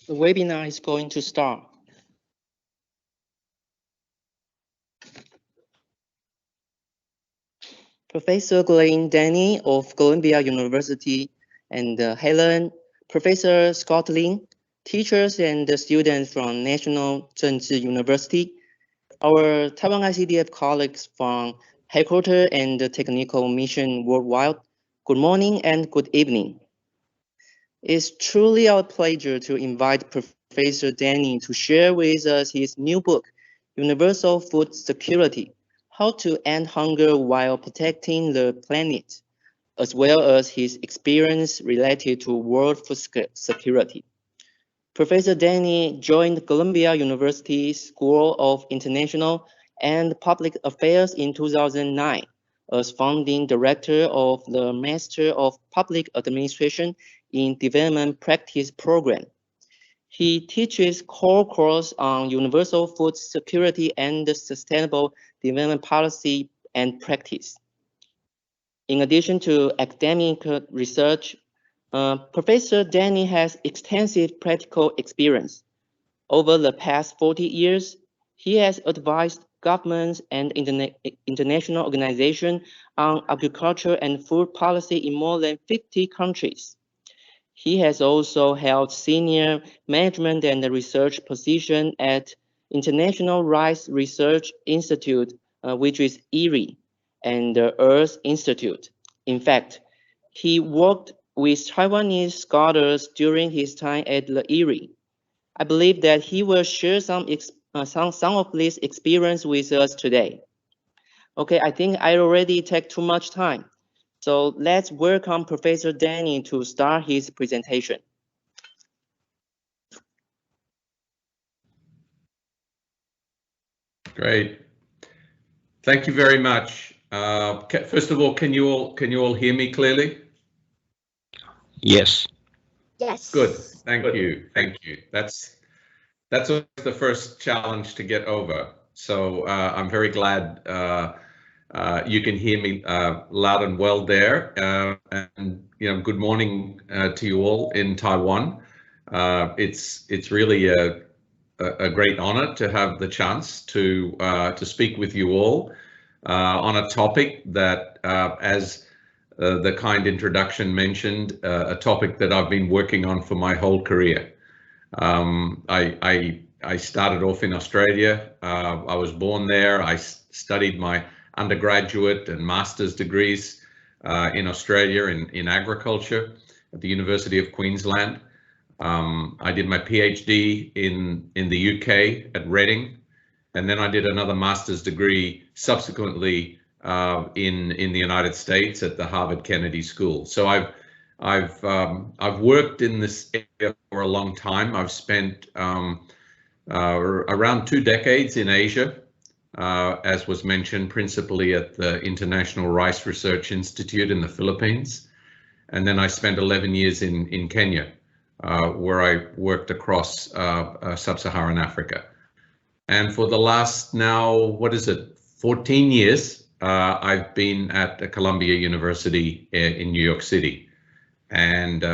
The webinar is going to start. Professor Glenn Denny of Columbia University and Helen, Professor Scott Lin, teachers and students from National Zhengzhi University, our Taiwan ICDF colleagues from headquarters and the technical mission worldwide, good morning and good evening. It's truly our pleasure to invite Professor Denny to share with us his new book, Universal Food Security: How to End Hunger While Protecting the Planet, as well as his experience related to world food security. Professor Denny joined Columbia University School of International and Public Affairs in 2009 as founding director of the Master of Public Administration in Development Practice program. He teaches core course on universal food security and sustainable development policy and practice. In addition to academic research, Professor Denny has extensive practical experience. Over the past 40 years, he has advised governments and international organizations on agriculture and food policy in more than 50 countries. He has also held senior management and research position at International Rice Research Institute, which is IRRI, and the Earth Institute. In fact, he worked with Taiwanese scholars during his time at the IRRI. I believe that he will share some of this experience with us today. Okay, I think I already take too much time. So let's welcome Professor Denny to start his presentation. Great. Thank you very much. First of all, can you all hear me clearly? Yes. Yes. Good. Thank you. Thank you. That's always the first challenge to get over. So I'm very glad you can hear me loud and well there. And good morning to you all in Taiwan. It's really a great honor to have the chance to speak with you all on a topic that, as the kind introduction mentioned, a topic that I've been working on for my whole career. I started off in Australia. I was born there. I studied my undergraduate and master's degrees in Australia in agriculture at the University of Queensland. I did my PhD in the UK at Reading, and then I did another master's degree subsequently in the United States at the Harvard Kennedy School. So I've worked in this area for a long time. I've spent around 2 decades in Asia, as was mentioned, principally at the International Rice Research Institute in the Philippines. And then I spent 11 years in Kenya, where I worked across sub-Saharan Africa. And for the last now, 14 years, I've been at Columbia University in New York City. And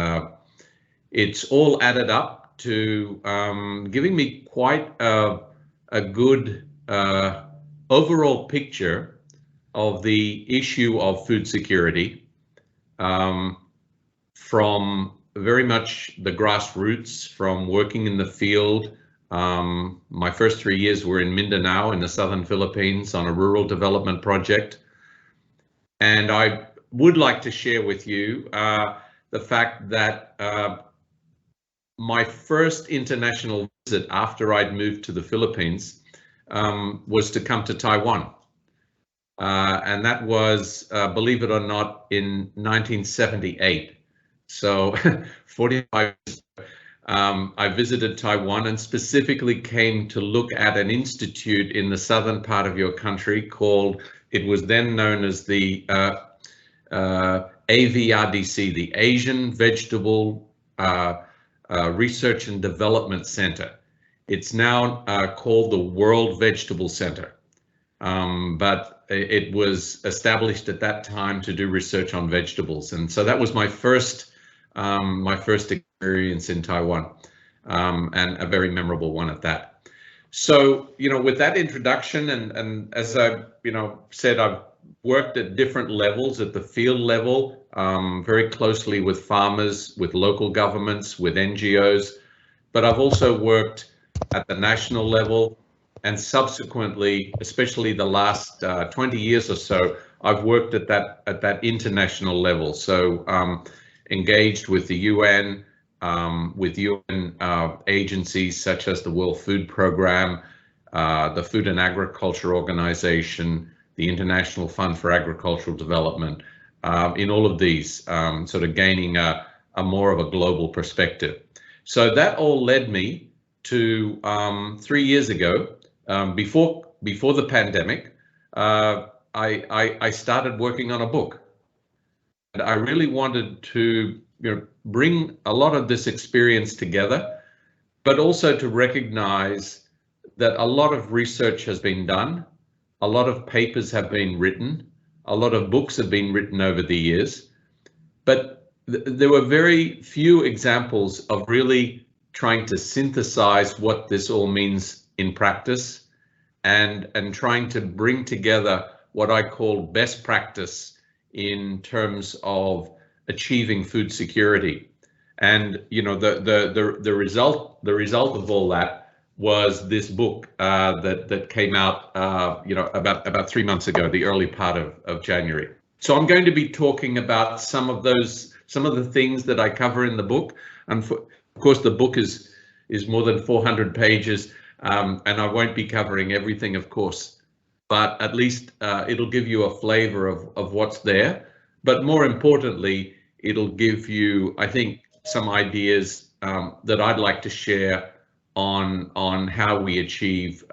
it's all added up to giving me quite a good overall picture of the issue of food security from very much the grassroots, from working in the field. My first 3 years were in Mindanao in the southern Philippines on a rural development project. And I would like to share with you the fact that my first international visit after I'd moved to the Philippines was to come to Taiwan. And that was, believe it or not, in 1978. So 45 years ago, I visited Taiwan and specifically came to look at an institute in the southern part of your country called, it was then known as the AVRDC, the Asian Vegetable Research and Development Center. It's now called the World Vegetable Center, but it was established at that time to do research on vegetables, and so that was my first experience in Taiwan. and a very memorable one at that. So, with that introduction, and as I, said, I've worked at different levels, at the field level, very closely with farmers, with local governments, with NGOs, but I've also worked at the national level, and subsequently, especially the last 20 years or so, I've worked at that international level. So engaged with the UN, with UN agencies such as the World Food Programme, the Food and Agriculture Organization, the International Fund for Agricultural Development, in all of these, sort of gaining a more of a global perspective. So that all led me to 3 years ago, before the pandemic, I started working on a book. And I really wanted to bring a lot of this experience together, but also to recognize that a lot of research has been done, a lot of papers have been written, a lot of books have been written over the years, but there were very few examples of really trying to synthesize what this all means in practice, and trying to bring together what I call best practice in terms of achieving food security. And the result of all that was this book that came out about 3 months ago, the early part of January. So I'm going to be talking about some of the things that I cover in the book, and of course the book is more than 400 pages, and I won't be covering everything, of course, but at least it'll give you a flavor of what's there. But more importantly, it'll give you, I think, some ideas that I'd like to share on how we achieve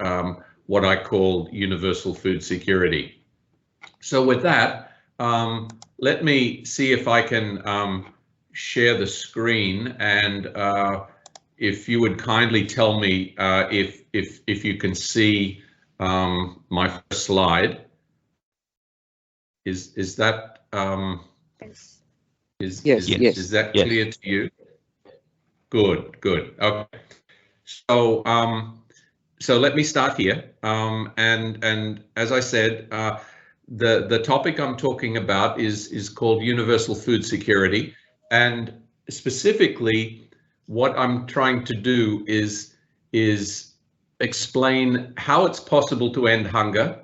what I call universal food security. So with that, let me see if I can share the screen, and if you would kindly tell me if you can see my first slide. Is that is that clear to you? Good. Okay. So let me start here. And as I said, the topic I'm talking about is called universal food security, and specifically, what I'm trying to do is explain how it's possible to end hunger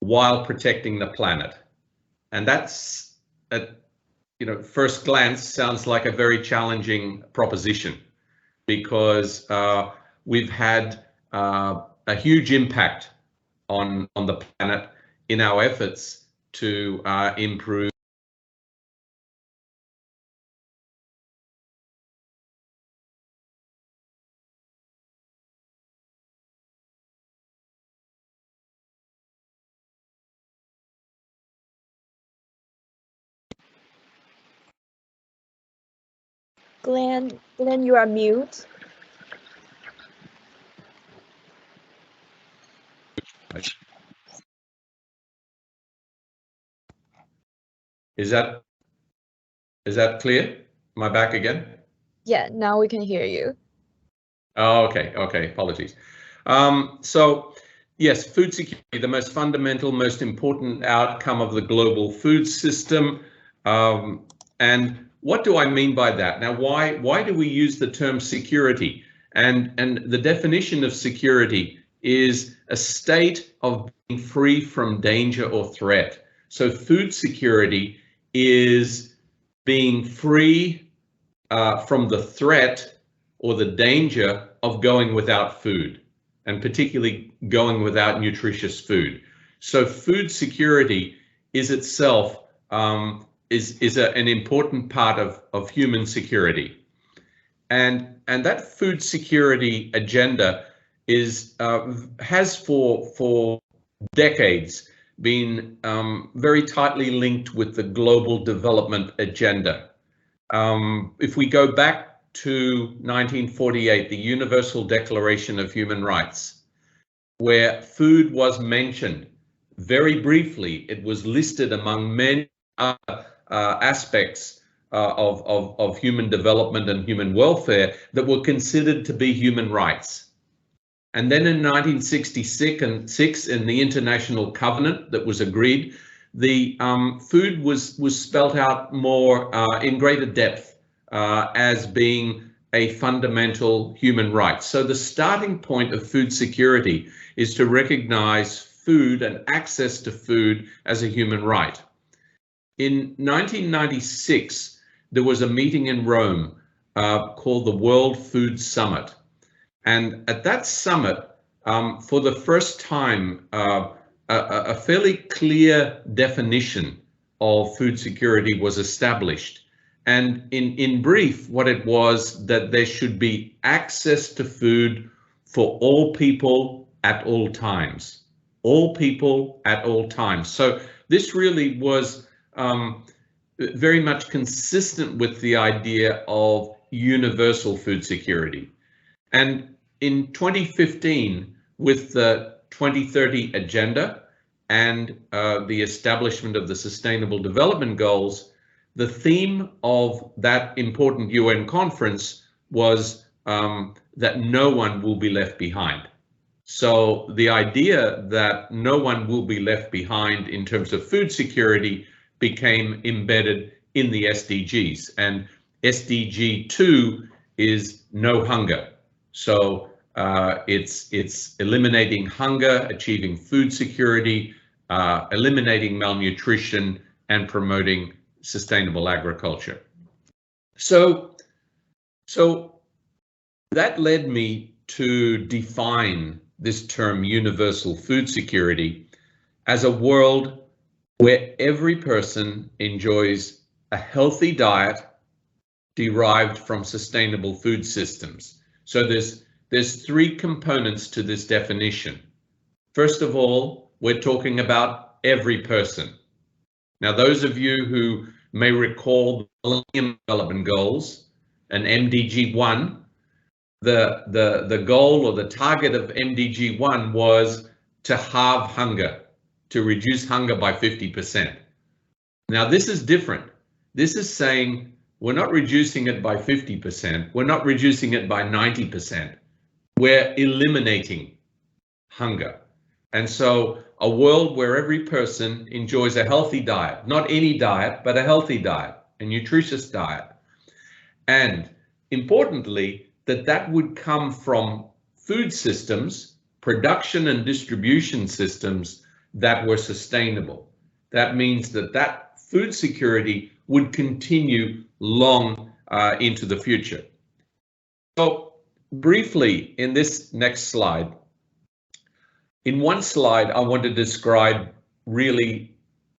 while protecting the planet. And that's, at first glance, sounds like a very challenging proposition, because we've had a huge impact on the planet in our efforts to improve Glenn, you are mute. Is that clear? Am I back again? Yeah, now we can hear you. Oh, okay. Apologies. So yes, food security, the most fundamental, most important outcome of the global food system. And what do I mean by that? Now, why do we use the term security? And the definition of security is a state of being free from danger or threat. So food security is being free from the threat or the danger of going without food, and particularly going without nutritious food. So food security is itself an important part of human security, and that food security agenda has for decades been very tightly linked with the global development agenda. If we go back to 1948, the Universal Declaration of Human Rights, where food was mentioned very briefly, it was listed among many aspects of human development and human welfare that were considered to be human rights. And then in 1966, in the International Covenant that was agreed, the food was spelt out more in greater depth as being a fundamental human right. So the starting point of food security is to recognize food and access to food as a human right. In 1996, there was a meeting in Rome called the World Food Summit. And at that summit, for the first time, a fairly clear definition of food security was established. And in brief, what it was that there should be access to food for all people at all times. All people at all times. So this really was very much consistent with the idea of universal food security. And in 2015, with the 2030 Agenda and the establishment of the Sustainable Development Goals, the theme of that important UN conference was that no one will be left behind. So the idea that no one will be left behind in terms of food security became embedded in the SDGs. And SDG 2 is no hunger. So it's eliminating hunger, achieving food security, eliminating malnutrition, and promoting sustainable agriculture. So that led me to define this term universal food security as a world where every person enjoys a healthy diet derived from sustainable food systems. So there's three components to this definition. First of all, we're talking about every person. Now, those of you who may recall the Millennium Development Goals and MDG 1, the goal or the target of MDG 1 was to halve hunger, to reduce hunger by 50%. Now, this is different. This is saying we're not reducing it by 50%. We're not reducing it by 90%. We're eliminating hunger. And so a world where every person enjoys a healthy diet, not any diet, but a healthy diet, a nutritious diet. And importantly, that would come from food systems, production and distribution systems that were sustainable. That means that food security would continue long into the future. So briefly, in this next slide, in one slide, I want to describe really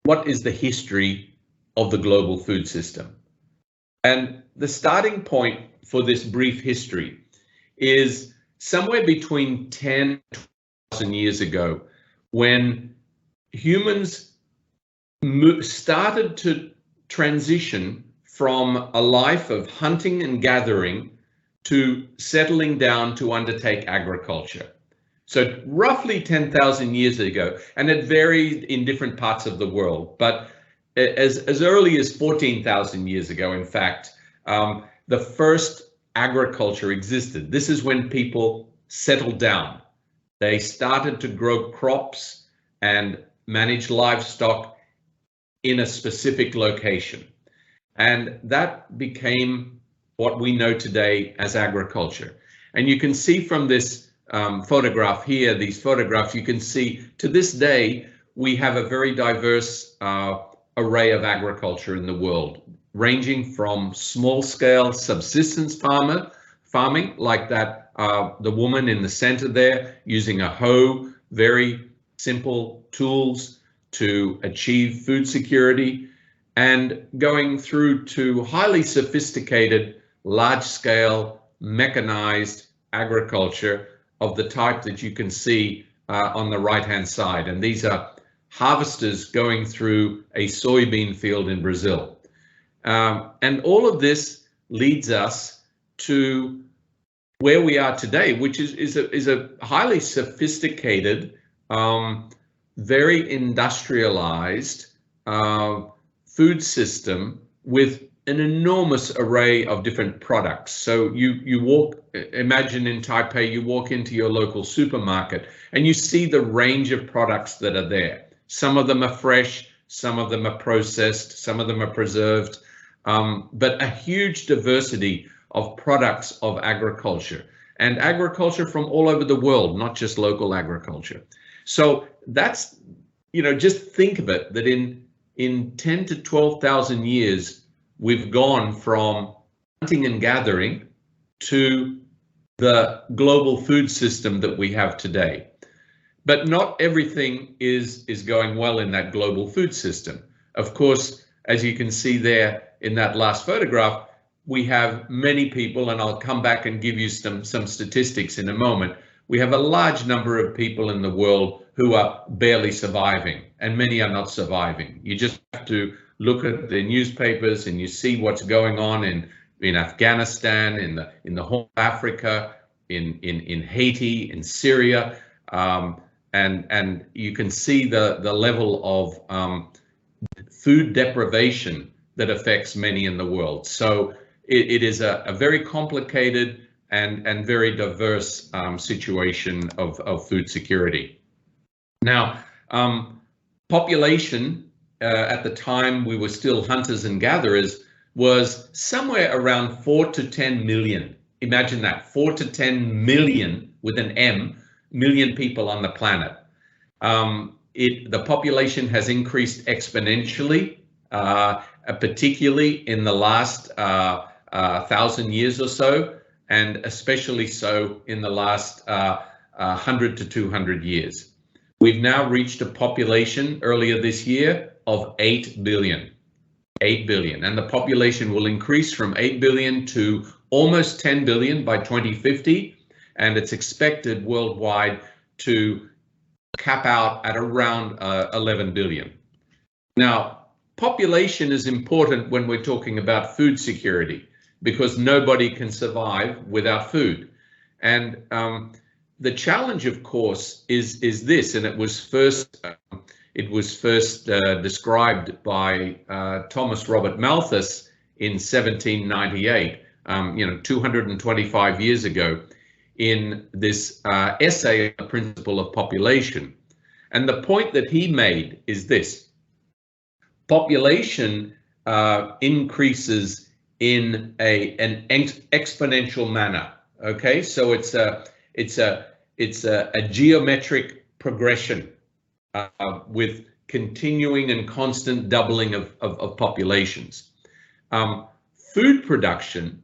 what is the history of the global food system. And the starting point for this brief history is somewhere between 10,000 years ago, when humans started to transition from a life of hunting and gathering to settling down to undertake agriculture. So roughly 10,000 years ago, and it varied in different parts of the world, but as early as 14,000 years ago, in fact, the first agriculture existed. This is when people settled down. They started to grow crops and manage livestock in a specific location. And that became what we know today as agriculture. And you can see from this photograph here, these photographs, you can see to this day, we have a very diverse array of agriculture in the world, ranging from small scale subsistence farming, like that, the woman in the center there using a hoe, very simple tools to achieve food security, and going through to highly sophisticated, large scale, mechanized agriculture of the type that you can see on the right-hand side. And these are harvesters going through a soybean field in Brazil. And all of this leads us to where we are today, which is a highly sophisticated, very industrialized food system with an enormous array of different products. So you walk, imagine in Taipei, you walk into your local supermarket and you see the range of products that are there. Some of them are fresh, some of them are processed, some of them are preserved, but a huge diversity of products of agriculture, and agriculture from all over the world, not just local agriculture. So that's, just think of it, that in 10 to 12,000 years, we've gone from hunting and gathering to the global food system that we have today. But not everything is going well in that global food system. Of course, as you can see there in that last photograph, we have many people, and I'll come back and give you some statistics in a moment. We have a large number of people in the world who are barely surviving, and many are not surviving. You just have to look at the newspapers and you see what's going on in Afghanistan, in the Horn of Africa, in Haiti, in Syria, and you can see the level of food deprivation that affects many in the world. So it is a very complicated and very diverse situation of food security. Now, population at the time we were still hunters and gatherers was somewhere around 4 to 10 million. Imagine that, 4 to 10 million with an M, million people on the planet. The population has increased exponentially, particularly in the last 1,000 years or so, and especially so in the last 100 to 200 years. We've now reached a population earlier this year of 8 billion. 8 billion, and the population will increase from 8 billion to almost 10 billion by 2050, and it's expected worldwide to cap out at around 11 billion. Now, population is important when we're talking about food security, because nobody can survive without food. And the challenge, of course, is this, and it was first described by Thomas Robert Malthus in 1798, 225 years ago, in this essay on the principle of population. And the point that he made is this: population increases in an exponential manner. Okay, so it's a geometric progression with continuing and constant doubling of populations. Food production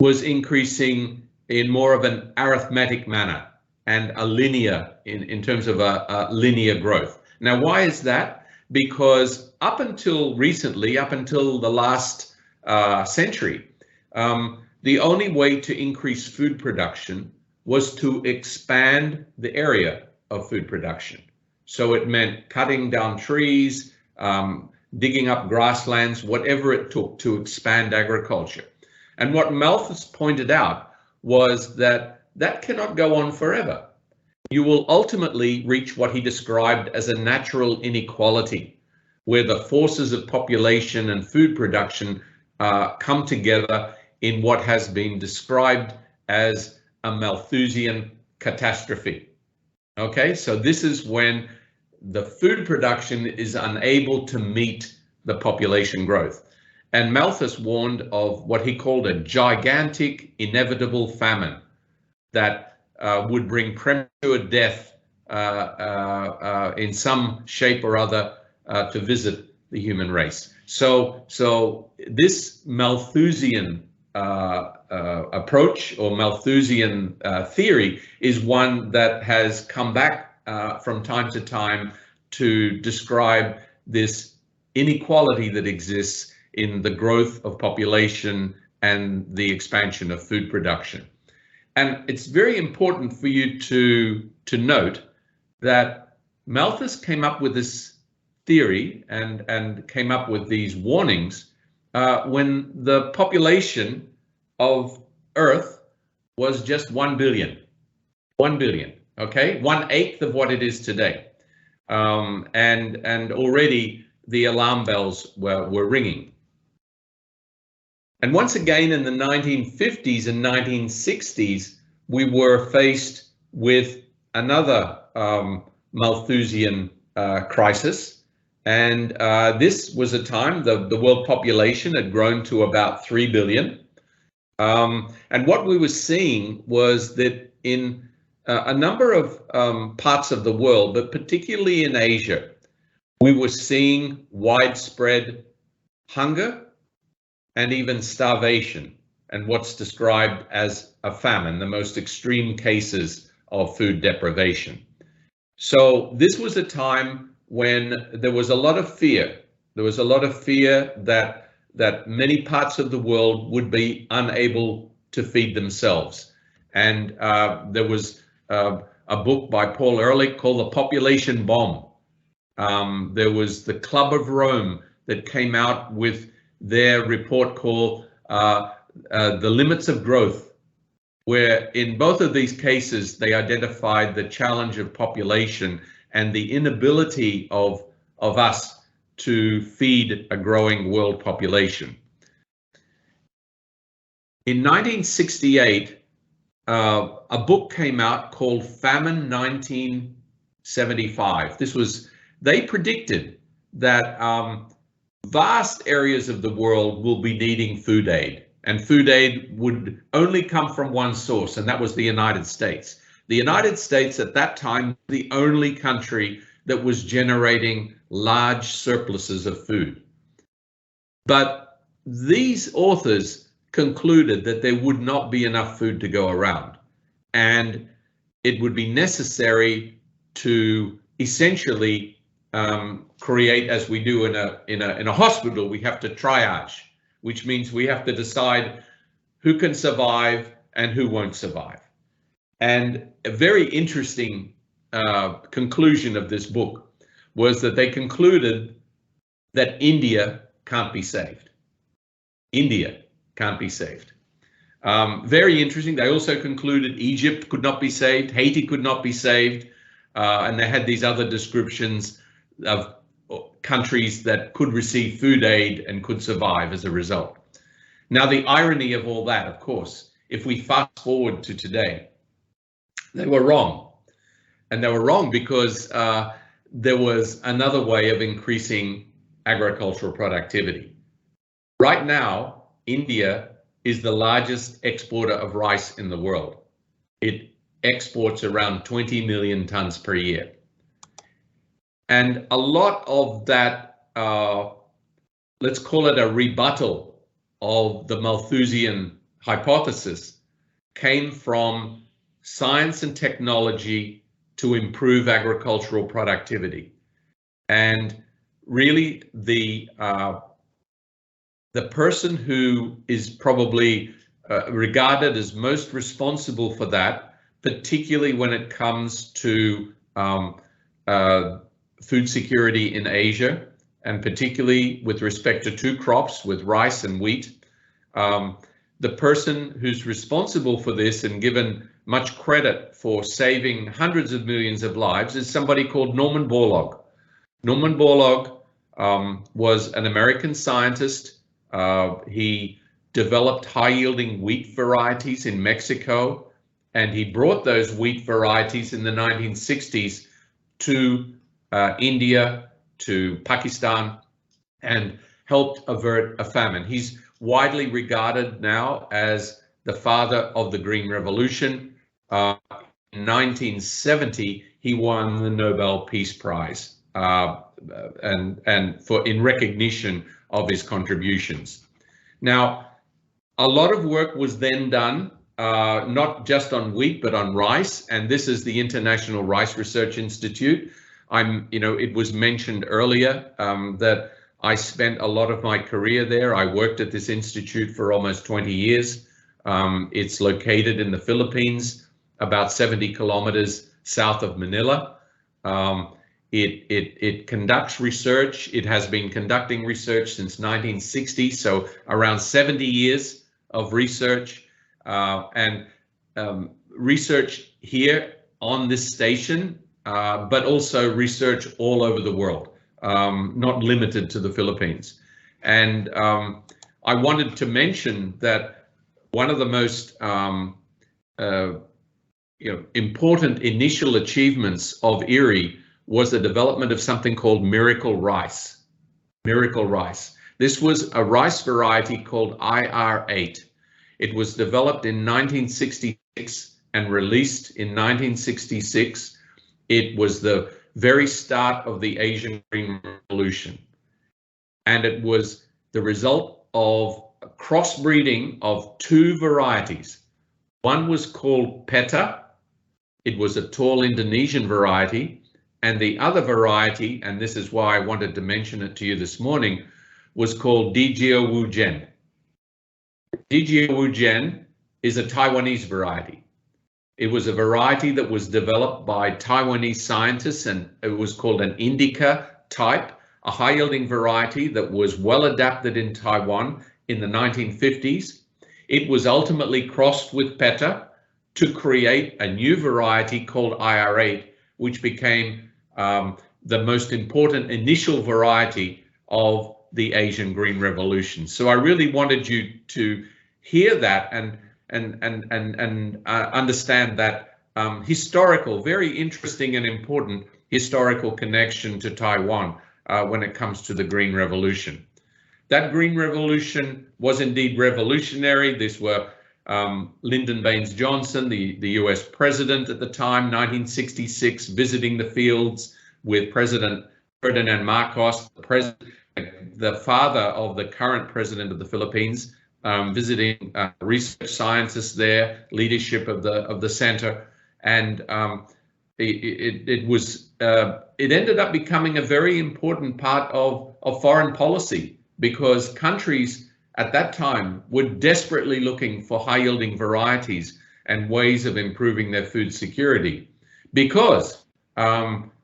was increasing in more of an arithmetic manner and a linear, in terms of a linear growth. Now, why is that? Because up until recently, up until the last century, the only way to increase food production was to expand the area of food production. So it meant cutting down trees, digging up grasslands, whatever it took to expand agriculture. And what Malthus pointed out was that that cannot go on forever. You will ultimately reach what he described as a natural inequality, where the forces of population and food production come together in what has been described as a Malthusian catastrophe. Okay, so this is when the food production is unable to meet the population growth. And Malthus warned of what he called a gigantic, inevitable famine that would bring premature death in some shape or other to visit the human race. So this Malthusian approach, or Malthusian theory, is one that has come back from time to time to describe this inequality that exists in the growth of population and the expansion of food production. And it's very important for you to note that Malthus came up with this theory and came up with these warnings when the population of Earth was just 1 billion. 1 billion, okay? 1/8 of what it is today. And already the alarm bells were ringing. And once again, in the 1950s and 1960s, we were faced with another Malthusian crisis. And this was a time the world population had grown to about 3 billion. And what we were seeing was that in a number of parts of the world, but particularly in Asia, we were seeing widespread hunger and even starvation, and what's described as a famine, the most extreme cases of food deprivation. So this was a time when there was a lot of fear. There was a lot of fear that many parts of the world would be unable to feed themselves. And there was a book by Paul Ehrlich called The Population Bomb. There was the Club of Rome that came out with their report called The Limits of Growth, where in both of these cases, they identified the challenge of population and the inability of us to feed a growing world population. In 1968, a book came out called Famine 1975. They predicted that vast areas of the world will be needing food aid, and food aid would only come from one source, and that was the United States. The United States at that time, the only country that was generating large surpluses of food. But these authors concluded that there would not be enough food to go around, and it would be necessary to essentially create, as we do in a hospital, we have to triage, which means we have to decide who can survive and who won't survive. And a very interesting conclusion of this book was that they concluded that India can't be saved. India can't be saved. Very interesting. They also concluded Egypt could not be saved, Haiti could not be saved, and they had these other descriptions of countries that could receive food aid and could survive as a result. Now, the irony of all that, of course, if we fast forward to today, they were wrong. And they were wrong because there was another way of increasing agricultural productivity. Right now, India is the largest exporter of rice in the world. It exports around 20 million tons per year. And a lot of that, let's call it a rebuttal of the Malthusian hypothesis, came from science and technology to improve agricultural productivity. And really the person who is probably regarded as most responsible for that, particularly when it comes to food security in Asia, and particularly with respect to two crops, with rice and wheat. The person who's responsible for this and given much credit for saving hundreds of millions of lives is somebody called Norman Borlaug. Norman Borlaug was an American scientist. He developed high-yielding wheat varieties in Mexico, and he brought those wheat varieties in the 1960s to India, to Pakistan, and helped avert a famine. He's widely regarded now as the father of the Green Revolution. In 1970, he won the Nobel Peace Prize, in recognition of his contributions. Now, a lot of work was then done, not just on wheat, but on rice, and this is the International Rice Research Institute. It was mentioned earlier that I spent a lot of my career there. I worked at this institute for almost 20 years. It's located in the Philippines, about 70 kilometers south of Manila. It conducts research. It has been conducting research since 1960, so around 70 years of research, and research here on this station, but also research all over the world, not limited to the Philippines. And I wanted to mention that one of the most important initial achievements of IRRI was the development of something called miracle rice. Miracle rice. This was a rice variety called IR8. It was developed in 1966 and released in 1966. It was the very start of the Asian Green Revolution. And it was the result of a crossbreeding of two varieties. One was called Peta. It was a tall Indonesian variety. And the other variety, and this is why I wanted to mention it to you this morning, was called Dijiawujen. Dijiawujen is a Taiwanese variety. It was a variety that was developed by Taiwanese scientists, and it was called an indica type, a high-yielding variety that was well adapted in Taiwan in the 1950s. It was ultimately crossed with Peta to create a new variety called IR8, which became the most important initial variety of the Asian Green Revolution. So I really wanted you to hear that and understand that historical, very interesting and important historical connection to Taiwan when it comes to the Green Revolution. That Green Revolution was indeed revolutionary. These were Lyndon Baines Johnson, the US president at the time, 1966, visiting the fields with President Ferdinand Marcos, the father of the current president of the Philippines, visiting research scientists there, leadership of the center, and it ended up becoming a very important part of foreign policy, because countries at that time were desperately looking for high-yielding varieties and ways of improving their food security, because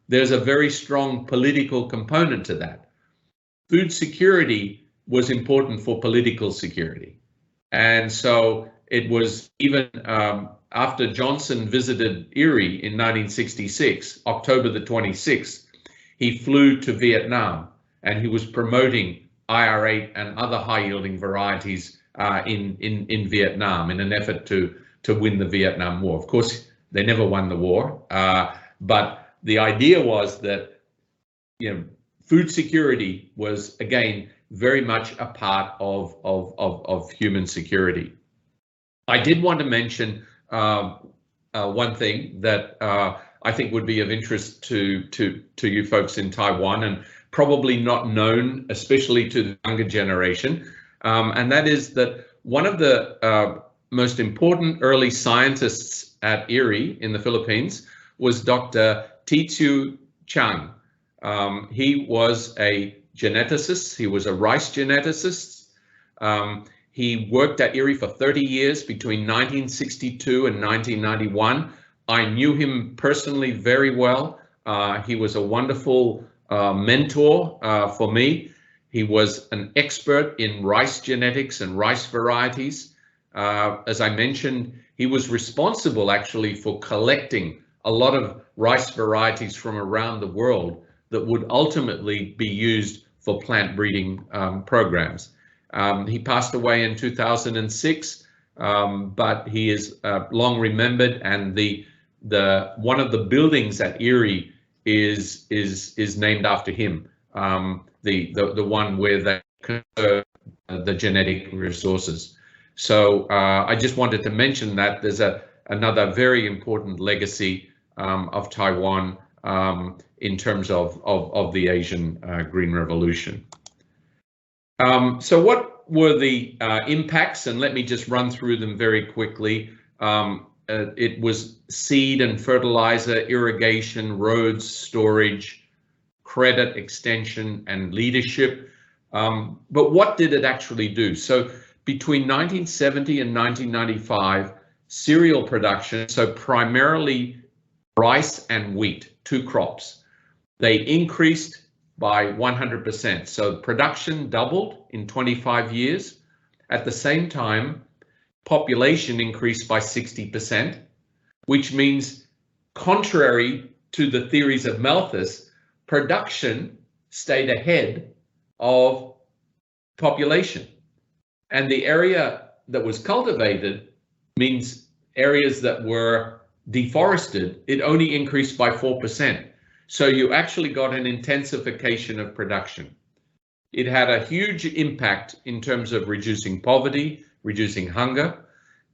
there's a very strong political component to that. Food security was important for political security. And so it was even after Johnson visited IRRI in 1966, October the 26th, he flew to Vietnam and he was promoting IR8 and other high-yielding varieties in Vietnam in an effort to win the Vietnam War. Of course, they never won the war, but the idea was that, you know, food security was, again, very much a part of human security. I did want to mention one thing that I think would be of interest to you folks in Taiwan, and probably not known, especially to the younger generation, and that is that one of the most important early scientists at IRRI in the Philippines was Dr. Tzu Chang. He was a geneticist. He was a rice geneticist. He worked at IRRI for 30 years between 1962 and 1991. I knew him personally very well. He was a wonderful mentor for me. He was an expert in rice genetics and rice varieties. As I mentioned, he was responsible actually for collecting a lot of rice varieties from around the world that would ultimately be used for plant breeding programs. He passed away in 2006, but he is long remembered, and one of the buildings at IRRI is named after him. The one where they conserve the genetic resources. So I just wanted to mention that there's another very important legacy of Taiwan in terms of the Asian Green Revolution. So what were the impacts? And let me just run through them very quickly. It was seed and fertilizer, irrigation, roads, storage, credit, extension, and leadership. But what did it actually do? So between 1970 and 1995, cereal production, so primarily rice and wheat, two crops, they increased by 100%. So production doubled in 25 years. At the same time, population increased by 60%, which means, contrary to the theories of Malthus, production stayed ahead of population. And the area that was cultivated means areas that were deforested, it only increased by 4%. So you actually got an intensification of production. It had a huge impact in terms of reducing poverty, reducing hunger,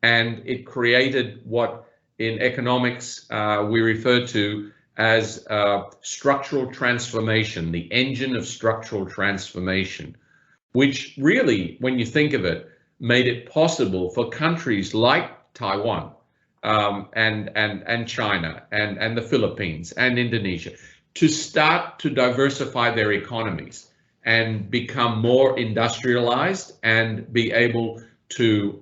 and it created what in economics we refer to as structural transformation, the engine of structural transformation, which really, when you think of it, made it possible for countries like Taiwan and China and the Philippines and Indonesia to start to diversify their economies and become more industrialized and be able to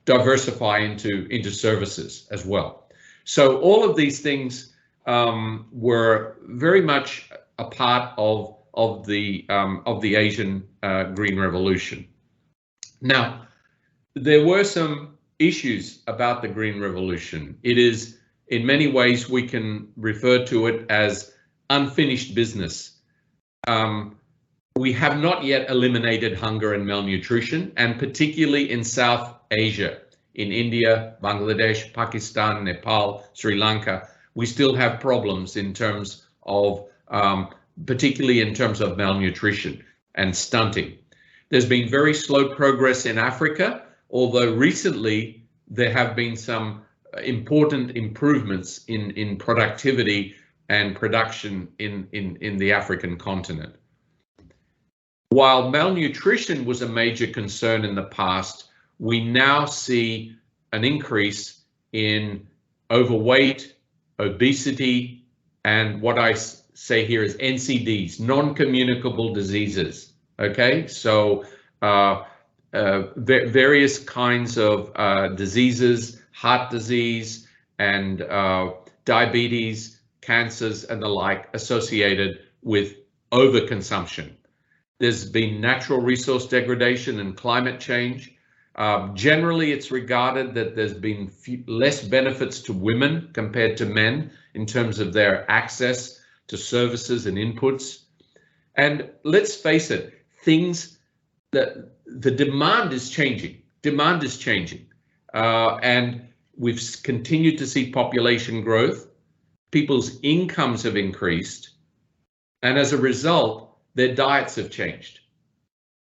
diversify into services as well. So all of these things were very much a part of the Asian Green Revolution. Now, there were some issues about the Green Revolution. It is, in many ways, we can refer to it as unfinished business. We have not yet eliminated hunger and malnutrition, and particularly in South Asia, in India, Bangladesh, Pakistan, Nepal, Sri Lanka, we still have problems in terms of, particularly in terms of malnutrition and stunting. There's been very slow progress in Africa, although recently there have been some important improvements in productivity and production in the African continent. While malnutrition was a major concern in the past, we now see an increase in overweight, obesity, and what I say here is NCDs, non-communicable diseases. Okay, so various kinds of diseases, heart disease and diabetes, cancers and the like associated with overconsumption. There's been natural resource degradation and climate change. Generally, it's regarded that there's been less benefits to women compared to men in terms of their access to services and inputs. And let's face it, the demand is changing. Demand is changing. And we've continued to see population growth. People's incomes have increased. And as a result, their diets have changed.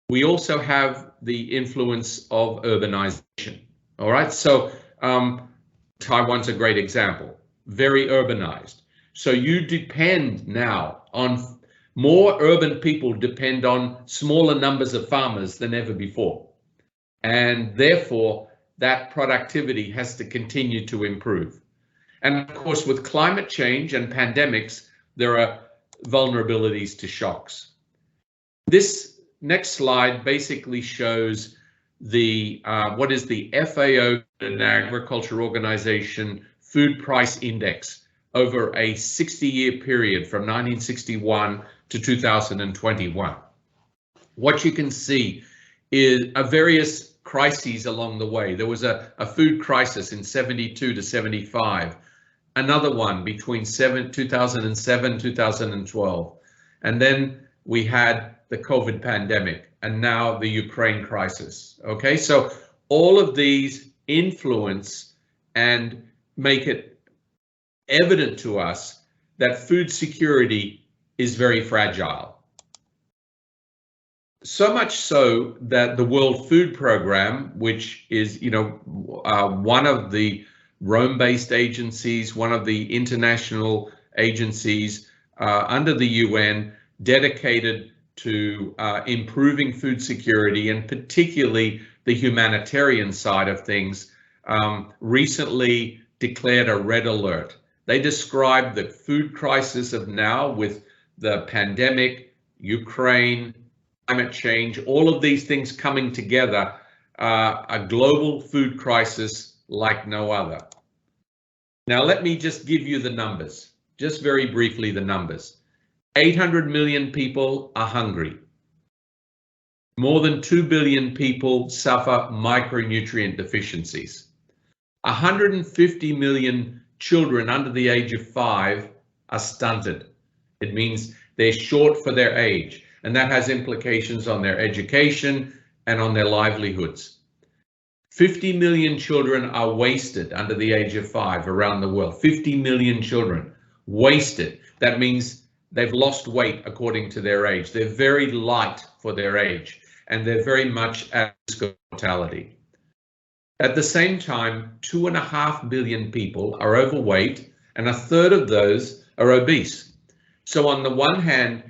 We also have the influence of urbanization. All right, so Taiwan's a great example, very urbanized. So you depend now on more urban people depend on smaller numbers of farmers than ever before. And therefore, that productivity has to continue to improve. And of course, with climate change and pandemics, there are vulnerabilities to shocks. This next slide basically shows the what is the FAO, an agriculture organization, food price index over a 60-year period from 1961 to 2021. What you can see is various crises along the way. There was a food crisis in 72 to 75, another one between 2007, 2012, and then we had the COVID pandemic, and now the Ukraine crisis. Okay, so all of these influence and make it evident to us that food security is very fragile. So much so that the World Food Program, which is, one of the Rome-based agencies, one of the international agencies under the UN, dedicated to improving food security and particularly the humanitarian side of things, recently declared a red alert. They described the food crisis of now with the pandemic, Ukraine, climate change, all of these things coming together, a global food crisis like no other. Now, let me just give you the numbers, just very briefly the numbers. 800 million people are hungry. More than 2 billion people suffer micronutrient deficiencies. 150 million children under the age of 5 are stunted. It means they're short for their age, and that has implications on their education, and on their livelihoods. 50 million children are wasted under the age of 5 around the world. 50 million children wasted. That means they've lost weight according to their age. They're very light for their age, and they're very much at risk of mortality. At the same time, 2.5 billion people are overweight, and 1/3 of those are obese. So on the one hand,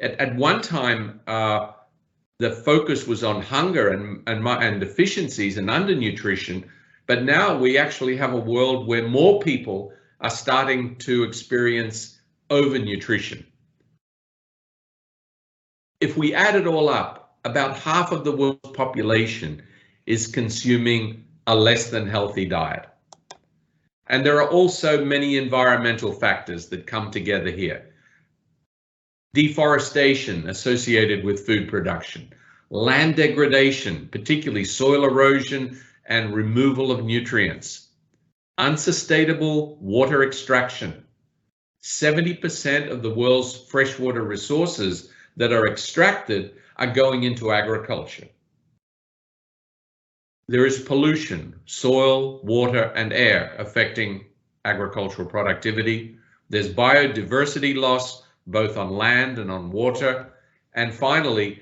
at one time, the focus was on hunger and deficiencies and undernutrition, but now we actually have a world where more people are starting to experience overnutrition. If we add it all up, about half of the world's population is consuming a less than healthy diet. And there are also many environmental factors that come together here. Deforestation associated with food production, land degradation, particularly soil erosion and removal of nutrients, unsustainable water extraction. 70% of the world's freshwater resources that are extracted are going into agriculture. There is pollution, soil, water, and air affecting agricultural productivity. There's biodiversity loss, both on land and on water. And finally,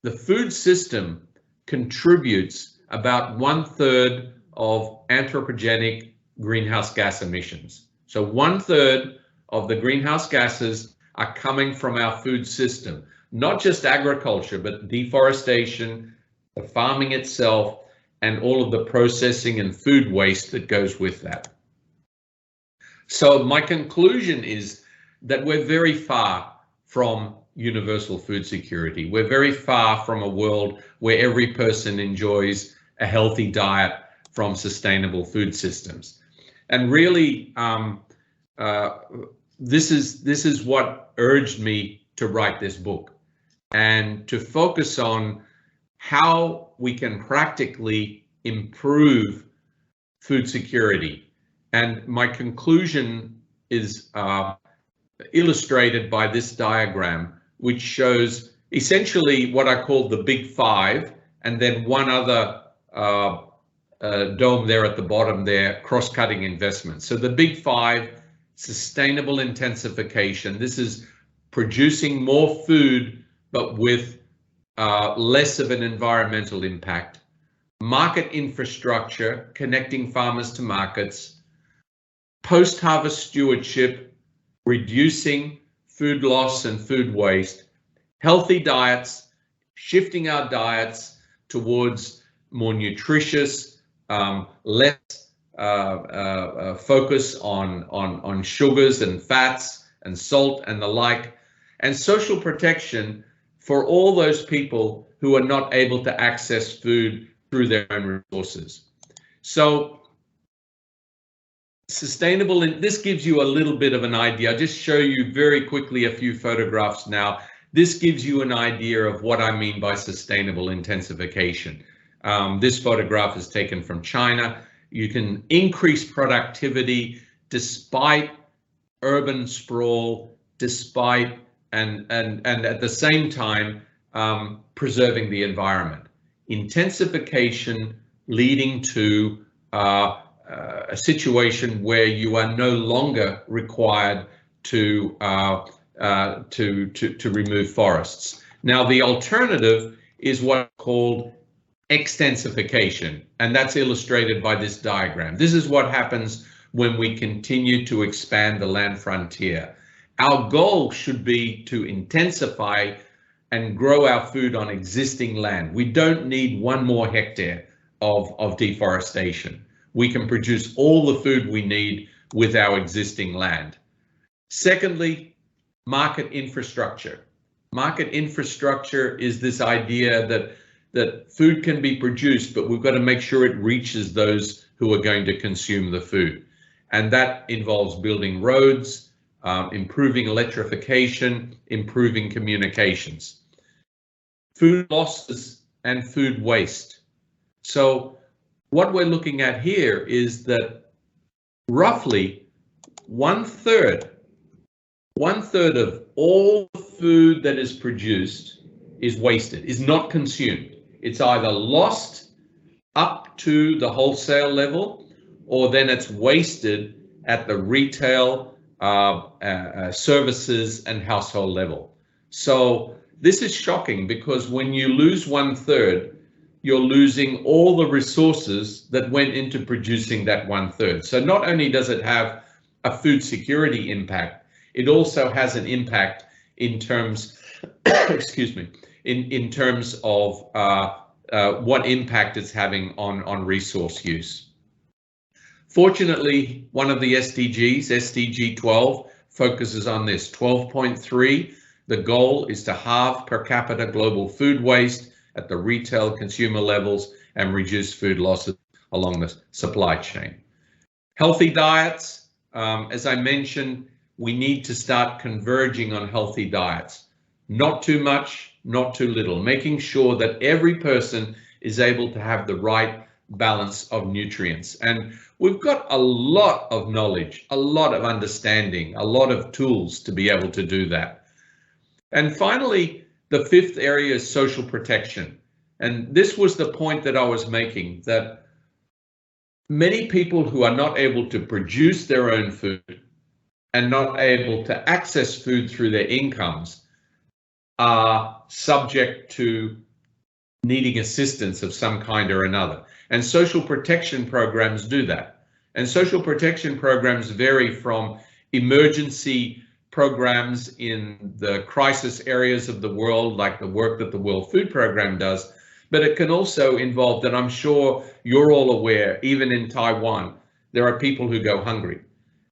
the food system contributes about 1/3 of anthropogenic greenhouse gas emissions. So 1/3 of the greenhouse gases are coming from our food system, not just agriculture, but deforestation, the farming itself, and all of the processing and food waste that goes with that. So my conclusion is that we're very far from universal food security. We're very far from a world where every person enjoys a healthy diet from sustainable food systems. And really, this is what urged me to write this book and to focus on how we can practically improve food security. And my conclusion is illustrated by this diagram, which shows essentially what I call the big 5, and then one other dome there at the bottom there, cross-cutting investments. So the big 5, sustainable intensification. This is producing more food, but with less of an environmental impact. Market infrastructure, connecting farmers to markets. Post-harvest stewardship, reducing food loss and food waste. Healthy diets, shifting our diets towards more nutritious, less focus on sugars and fats and salt and the like, and social protection for all those people who are not able to access food through their own resources. So sustainable, this gives you a little bit of an idea. I'll just show you very quickly a few photographs now. This gives you an idea of what I mean by sustainable intensification. This photograph is taken from China. You can increase productivity despite urban sprawl, despite and at the same time preserving the environment. Intensification leading to a situation where you are no longer required to remove forests. Now, the alternative is what's called extensification, and that's illustrated by this diagram. This is what happens when we continue to expand the land frontier. Our goal should be to intensify and grow our food on existing land. We don't need 1 more hectare of deforestation. We can produce all the food we need with our existing land. Secondly, market infrastructure. Market infrastructure is this idea that food can be produced, but we've got to make sure it reaches those who are going to consume the food. And that involves building roads, improving electrification, improving communications. Food losses and food waste. So what we're looking at here is that roughly 1/3 of all the food that is produced is wasted, is not consumed. it's either lost up to the wholesale level, or then it's wasted at the retail, services and household level. So this is shocking, because when you lose 1/3, you're losing all the resources that went into producing that 1/3. So not only does it have a food security impact, it also has an impact in terms, excuse me, in terms of what impact it's having on resource use. Fortunately, one of the SDGs, SDG 12, focuses on this. 12.3, the goal is to halve per capita global food waste at the retail consumer levels and reduce food losses along the supply chain. Healthy diets, as I mentioned, we need to start converging on healthy diets. Not too much, not too little, making sure that every person is able to have the right balance of nutrients. And we've got a lot of knowledge, a lot of understanding, a lot of tools to be able to do that. And finally, the fifth area is social protection. And this was the point that I was making, that many people who are not able to produce their own food and not able to access food through their incomes are subject to needing assistance of some kind or another. And social protection programs do that. And social protection programs vary from emergency programs in the crisis areas of the world, like the work that the World Food Program does, but it can also involve, that I'm sure you're all aware, even in Taiwan, there are people who go hungry.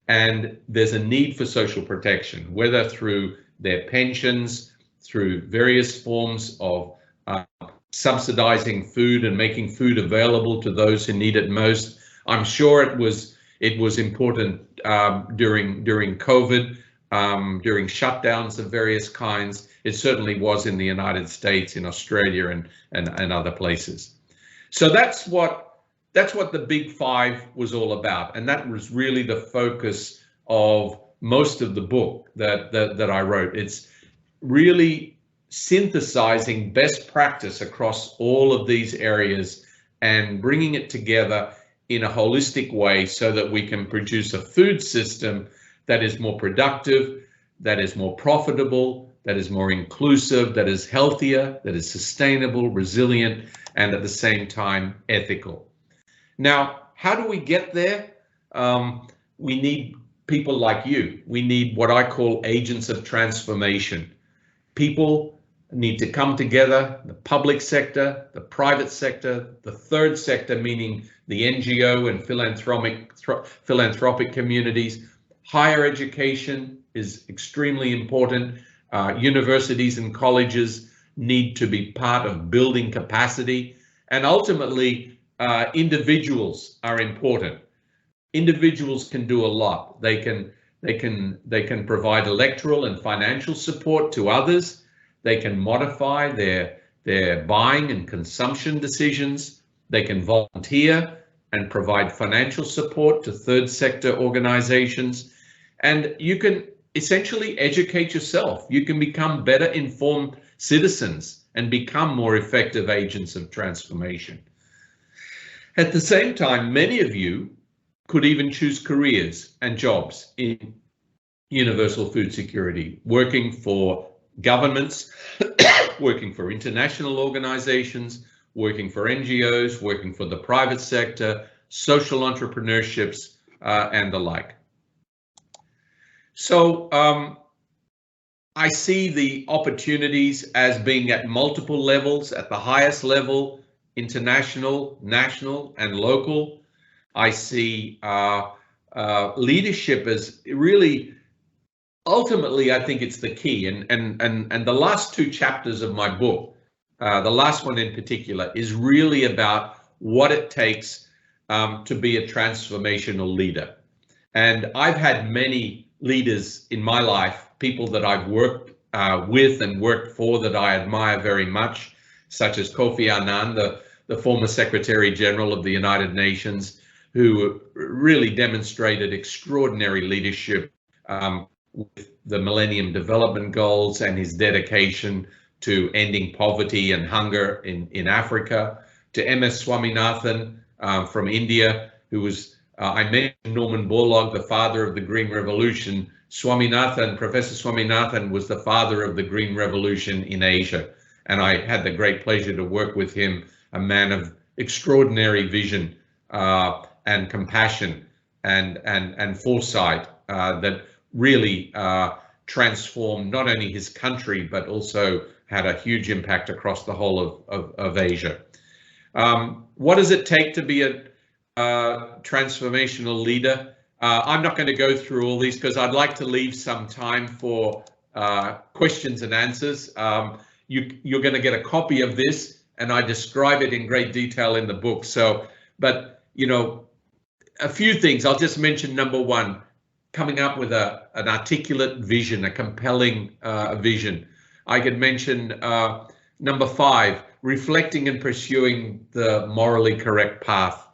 And there's a need for social protection, whether through their pensions, through various forms of subsidizing food and making food available to those who need it most. I'm sure it was important during COVID, during shutdowns of various kinds. It certainly was in the United States, in Australia, and other places. So that's what the Big Five was all about, and that was really the focus of most of the book that I wrote. It's really synthesizing best practice across all of these areas and bringing it together in a holistic way so that we can produce a food system that is more productive, that is more profitable, that is more inclusive, that is healthier, that is sustainable, resilient, and at the same time ethical. Now, how do we get there? We need people like you. We need what I call agents of transformation. People need to come together, the public sector, the private sector, the third sector, meaning the NGO and philanthropic communities. Higher education is extremely important. Universities and colleges need to be part of building capacity, and ultimately individuals are important. Individuals can do a lot. They can provide electoral and financial support to others. They can modify their buying and consumption decisions. They can volunteer and provide financial support to third sector organizations. And you can essentially educate yourself. You can become better informed citizens and become more effective agents of transformation. At the same time, many of you could even choose careers and jobs in universal food security, working for governments, working for international organizations, working for NGOs, working for the private sector, social entrepreneurships, and the like. So I see the opportunities as being at multiple levels, at the highest level, international, national, and local. I see leadership as really, ultimately, I think it's the key. And the last two chapters of my book, the last one in particular, is really about what it takes to be a transformational leader. And I've had many leaders in my life, people that I've worked with and worked for that I admire very much, such as Kofi Annan, the former Secretary General of the United Nations, who really demonstrated extraordinary leadership with the Millennium Development Goals and his dedication to ending poverty and hunger in Africa, to MS Swaminathan from India, who was, I mentioned Norman Borlaug, the father of the Green Revolution. Swaminathan, Professor Swaminathan was the father of the Green Revolution in Asia. And I had the great pleasure to work with him, a man of extraordinary vision and compassion and foresight that really transformed not only his country, but also had a huge impact across the whole of Asia. What does it take to be a transformational leader? I'm not going to go through all these because I'd like to leave some time for questions and answers. You're going to get a copy of this, and I describe it in great detail in the book. So, but you know, a few things. I'll just mention number one, coming up with an articulate vision, a compelling vision. I could mention number 5, reflecting and pursuing the morally correct path.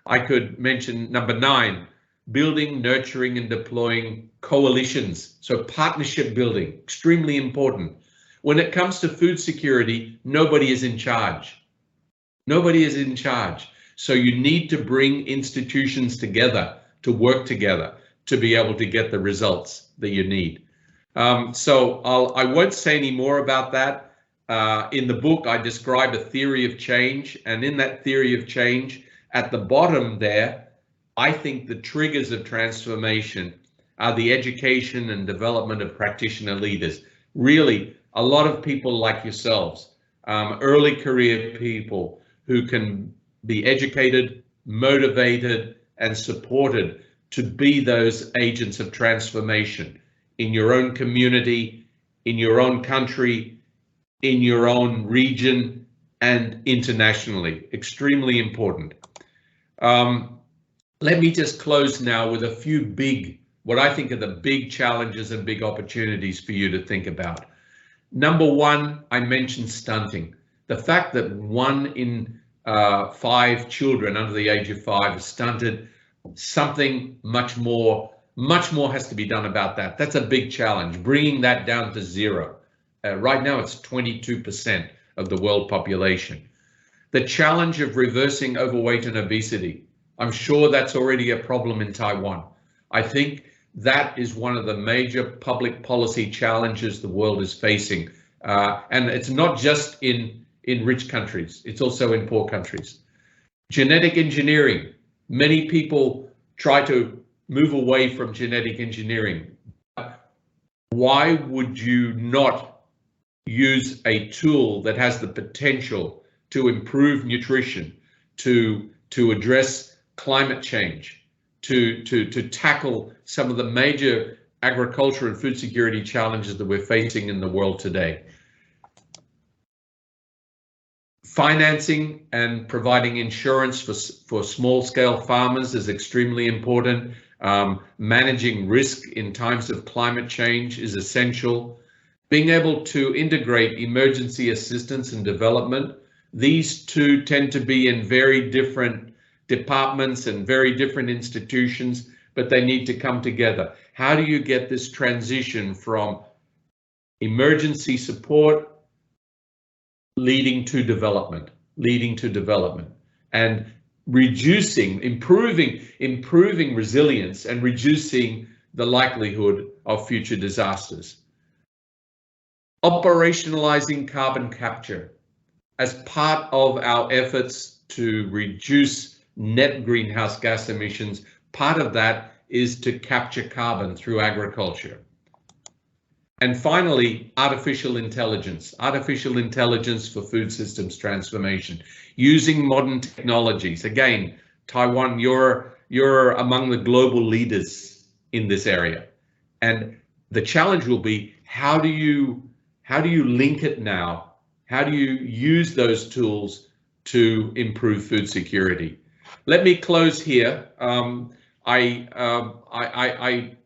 I could mention number 9, building, nurturing and deploying coalitions. So partnership building, extremely important. When it comes to food security, nobody is in charge. Nobody is in charge. So you need to bring institutions together to work together to be able to get the results that you need. So I won't say any more about that. In the book, I describe a theory of change, and in that theory of change, at the bottom there, I think the triggers of transformation are the education and development of practitioner leaders. Really, a lot of people like yourselves, early career people who can be educated, motivated, and supported to be those agents of transformation in your own community, in your own country, in your own region, and internationally. Extremely important. Let me just close now with a few big, what I think are the big challenges and big opportunities for you to think about. Number 1, I mentioned stunting. The fact that 1 in 5 children under the age of 5 is stunted, something much more has to be done about that. That's a big challenge, bringing that down to 0. Right now it's 22% of the world population. The challenge of reversing overweight and obesity. I'm sure that's already a problem in Taiwan. I think that is one of the major public policy challenges the world is facing. And it's not just in rich countries, it's also in poor countries. Genetic engineering. Many people try to move away from genetic engineering. Why would you not use a tool that has the potential to improve nutrition, to address climate change, to tackle some of the major agriculture and food security challenges that we're facing in the world today? Financing and providing insurance for small-scale farmers is extremely important. Managing risk in times of climate change is essential. Being able to integrate emergency assistance and development. These two tend to be in very different departments and very different institutions, but they need to come together. How do you get this transition from emergency support leading to development, and improving resilience and reducing the likelihood of future disasters? Operationalizing carbon capture as part of our efforts to reduce net greenhouse gas emissions. Part of that is to capture carbon through agriculture. And finally, artificial intelligence for food systems transformation, using modern technologies. Again, Taiwan, you're among the global leaders in this area. And the challenge will be, how do you link it now? How do you use those tools to improve food security? Let me close here. I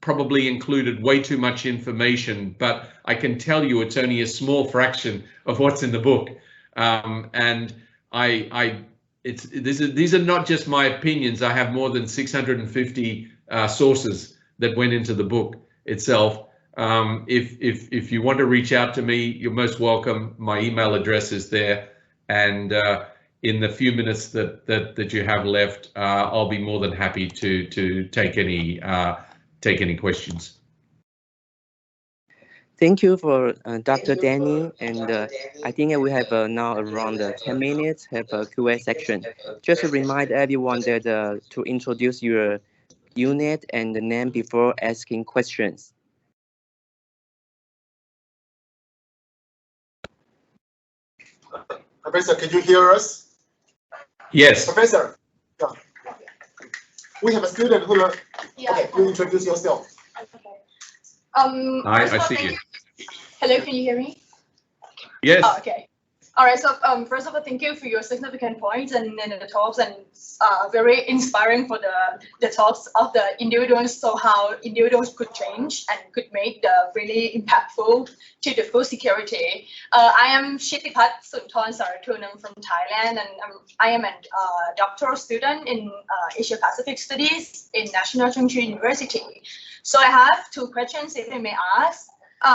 probably included way too much information, but I can tell you it's only a small fraction of what's in the book. And these are not just my opinions. I have more than 650 sources that went into the book itself. if you want to reach out to me, you're most welcome. My email address is there, and in the few minutes that you have left, I'll be more than happy to take any questions. Thank you for Dr. Danny, and I think we have now around 10 minutes, have a Q&A section. Just to remind everyone that to introduce your unit and the name before asking questions. Professor, can you hear us? Yes. Professor, yeah. We have a student who, okay, you introduce yourself. Okay. I see you. Hello, can you hear me? Yes. Oh, okay. All right. So first of all, thank you for your significant points and the talks, and very inspiring for the talks of the individuals. So how individuals could change and could make the really impactful to the food security. I am Shitipat Sunthorn Saratunam from Thailand, and I am a doctoral student in Asia Pacific Studies in National Chungcheong University. So I have two questions, if I may ask.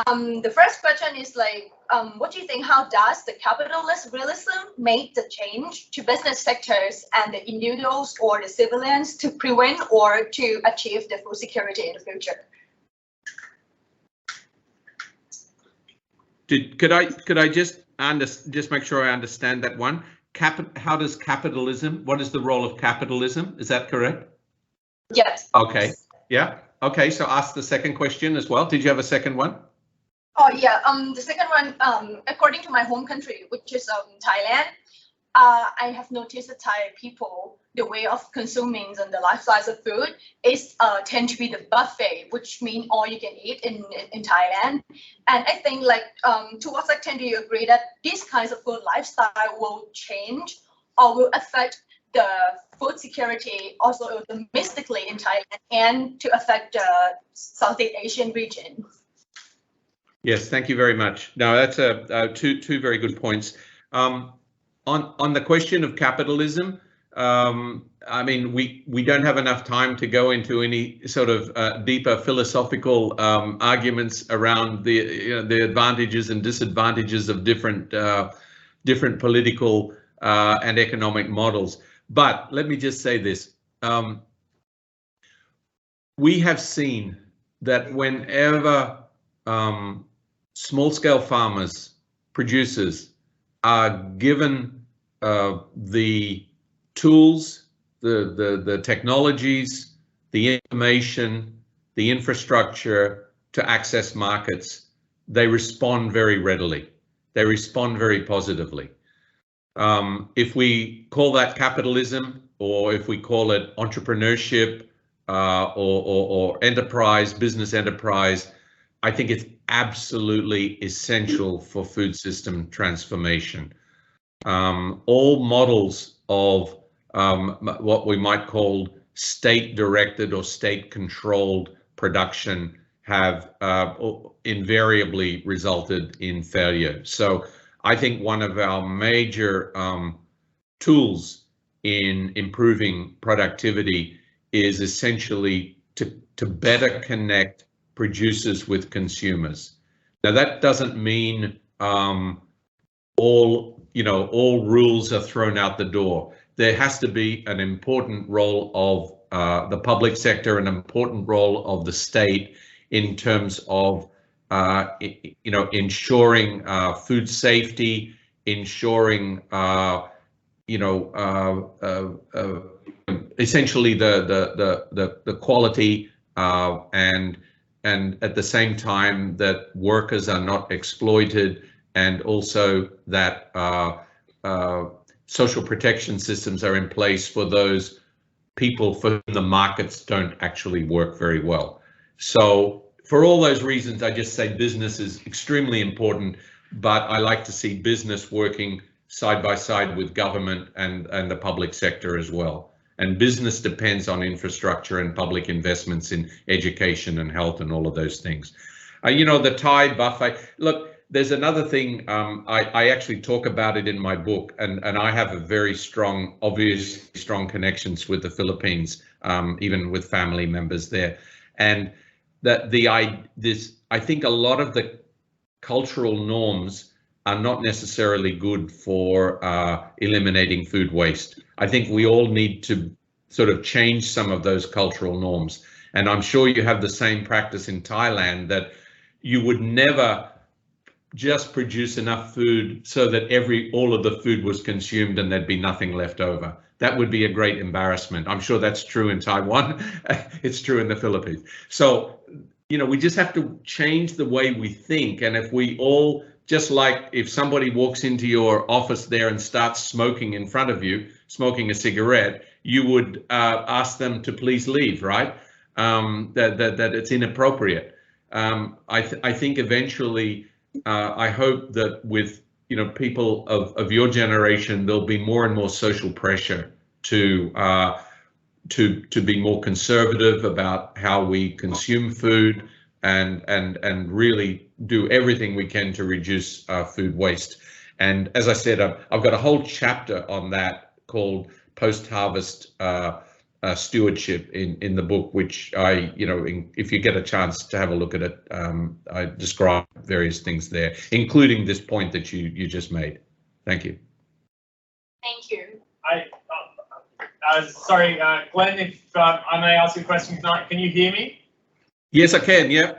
The first question is like, what do you think, how does the capitalist realism make the change to business sectors and the individuals or the civilians to prevent or to achieve the food security in the future? Could I just make sure I understand that one? How does capitalism, what is the role of capitalism? Is that correct? Yes. Okay. Yeah. Okay. So ask the second question as well. Did you have a second one? Oh yeah. The second one, according to my home country, which is Thailand, I have noticed that Thai people, the way of consuming and the lifestyles of food is tend to be the buffet, which means all you can eat in Thailand. And I think like to what extent do you agree that these kinds of food lifestyle will change or will affect the food security also domestically in Thailand and to affect the Southeast Asian region? Yes, thank you very much. No, that's two very good points. On the question of capitalism, I mean, we don't have enough time to go into any sort of deeper philosophical arguments around the advantages and disadvantages of different political and economic models. But let me just say this. We have seen that whenever small-scale farmers, producers, are given the tools, the technologies, the information, the infrastructure to access markets, they respond very readily. They respond very positively. If we call that capitalism, or if we call it entrepreneurship or enterprise, business enterprise, I think it's absolutely essential for food system transformation. All models of what we might call state-directed or state-controlled production have invariably resulted in failure. So I think one of our major tools in improving productivity is essentially to better connect producers with consumers. Now that doesn't mean all rules are thrown out the door. There has to be an important role of the public sector, an important role of the state in terms of ensuring food safety, ensuring essentially the quality and at the same time that workers are not exploited, and also that social protection systems are in place for those people for whom the markets don't actually work very well. So for all those reasons, I just say business is extremely important, but I like to see business working side by side with government and the public sector as well. And business depends on infrastructure and public investments in education and health and all of those things. The Thai buffet, look, there's another thing, I actually talk about it in my book, and I have a very strong, obviously strong connections with the Philippines, even with family members there. And that this I think a lot of the cultural norms are not necessarily good for eliminating food waste. I think we all need to sort of change some of those cultural norms. And I'm sure you have the same practice in Thailand, that you would never just produce enough food so that all of the food was consumed and there'd be nothing left over. That would be a great embarrassment. I'm sure that's true in Taiwan. It's true in the Philippines. So, you know, we just have to change the way we think. And if we all, just like if somebody walks into your office there and starts smoking in front of you, smoking a cigarette, you would ask them to please leave, right? That it's inappropriate. I think eventually, I hope that with, you know, people of your generation, there'll be more and more social pressure to be more conservative about how we consume food, and really do everything we can to reduce food waste. And as I said, I've got a whole chapter on that called post-harvest stewardship in the book, which I, you know, if you get a chance to have a look at it, I describe various things there, including this point that you just made. Thank you. Thank you. Sorry, Glenn, if I may ask you a question tonight, can you hear me? Yes, I can. Yeah.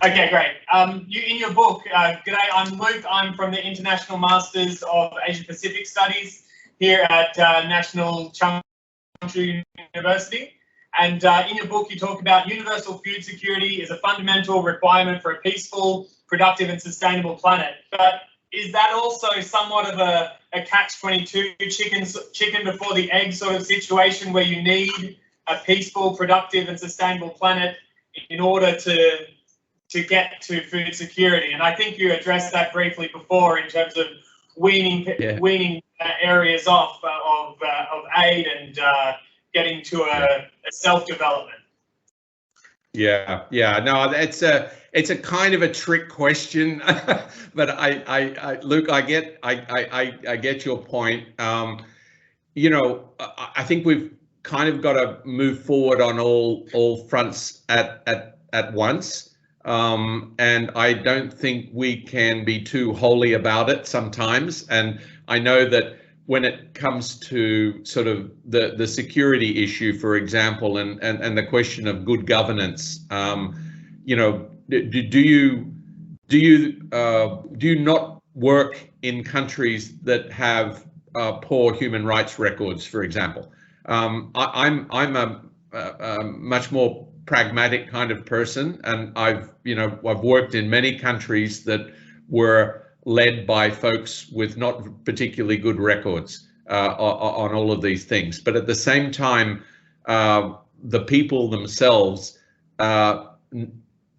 Okay, great. In your book, g'day, I'm Luke. I'm from the International Masters of Asia Pacific Studies here at National Chengchi University. And in your book, you talk about universal food security is a fundamental requirement for a peaceful, productive and sustainable planet. But is that also somewhat of a catch-22, chicken before the egg sort of situation, where you need a peaceful, productive and sustainable planet in order to get to food security? And I think you addressed that briefly before in terms of weaning areas off of aid and getting to a self-development. Yeah. No, it's a kind of a trick question, but Luke, I get your point. You know, I think we've kind of got to move forward on all fronts at once. And I don't think we can be too holy about it sometimes. And I know that when it comes to sort of the security issue, for example, and the question of good governance, you know, do you not work in countries that have poor human rights records, for example? I'm a much more pragmatic kind of person, and I've worked in many countries that were led by folks with not particularly good records on all of these things. But at the same time, the people themselves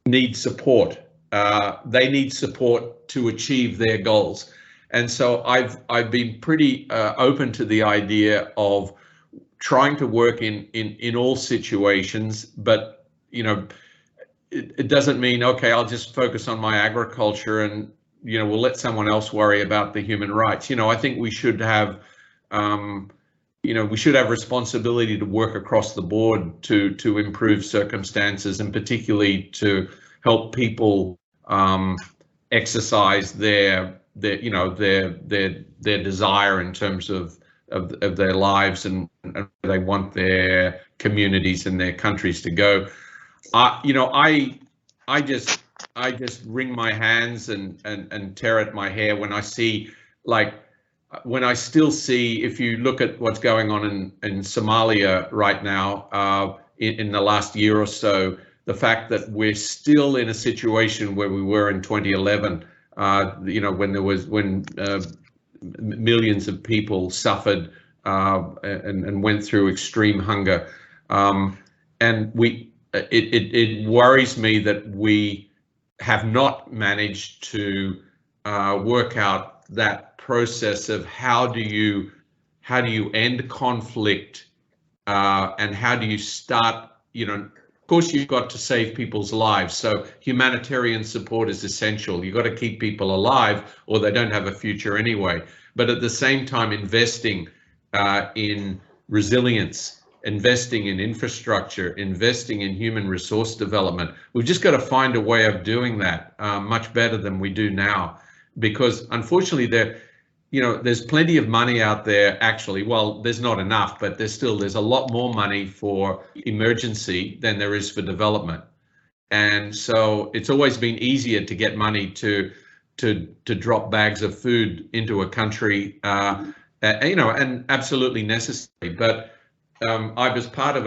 need support. They need support to achieve their goals. And so I've been pretty open to the idea of trying to work in all situations, but you know, it doesn't mean, okay, I'll just focus on my agriculture and, you know, we'll let someone else worry about the human rights. You know, I think we should have, you know, we should have responsibility to work across the board to improve circumstances, and particularly to help people exercise their desire in terms of their lives and where they want their communities and their countries to go. You know, I just wring my hands and tear at my hair when I see, like, when I still see, if you look at what's going on in Somalia right now, in the last year or so, the fact that we're still in a situation where we were in 2011, you know, when millions of people suffered and went through extreme hunger, and it worries me that we have not managed to work out that process of how do you end conflict, and how do you start, you know, of course you've got to save people's lives, so humanitarian support is essential. You've got to keep people alive or they don't have a future anyway. But at the same time, investing in resilience investing in infrastructure, investing in human resource development. We've just got to find a way of doing that much better than we do now, because unfortunately there's plenty of money out there. Actually, well, there's not enough, but there's a lot more money for emergency than there is for development. And so it's always been easier to get money to drop bags of food into a country, and absolutely necessary. But I was part of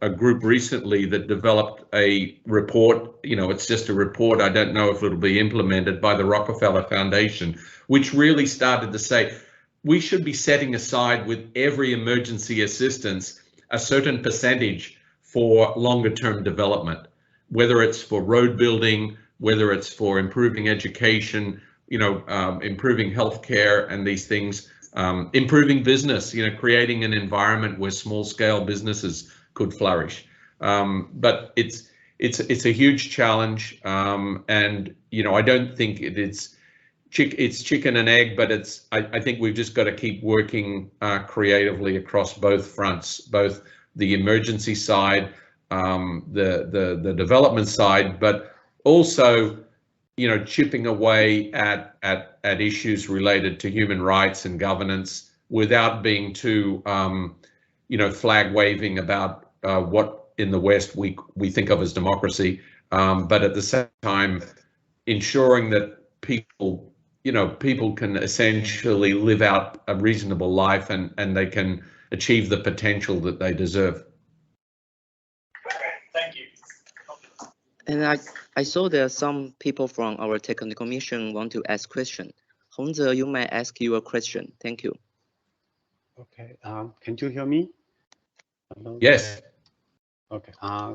a group recently that developed a report. It's just a report. I don't know if it'll be implemented, by the Rockefeller Foundation, which really started to say we should be setting aside with every emergency assistance a certain percentage for longer term development, whether it's for road building, whether it's for improving education, improving healthcare and these things. Improving business, creating an environment where small-scale businesses could flourish. But it's a huge challenge, and I don't think it's chicken and egg, but I think we've just got to keep working creatively across both fronts, both the emergency side, the development side, but also chipping away at issues related to human rights and governance without being too, flag waving about what in the West we think of as democracy, but at the same time ensuring that people can essentially live out a reasonable life and they can achieve the potential that they deserve. Thank you. And I saw there are some people from our technical mission want to ask question. Hongze, you may ask your question. Thank you. Okay. Can you hear me? Hello? Yes. Okay.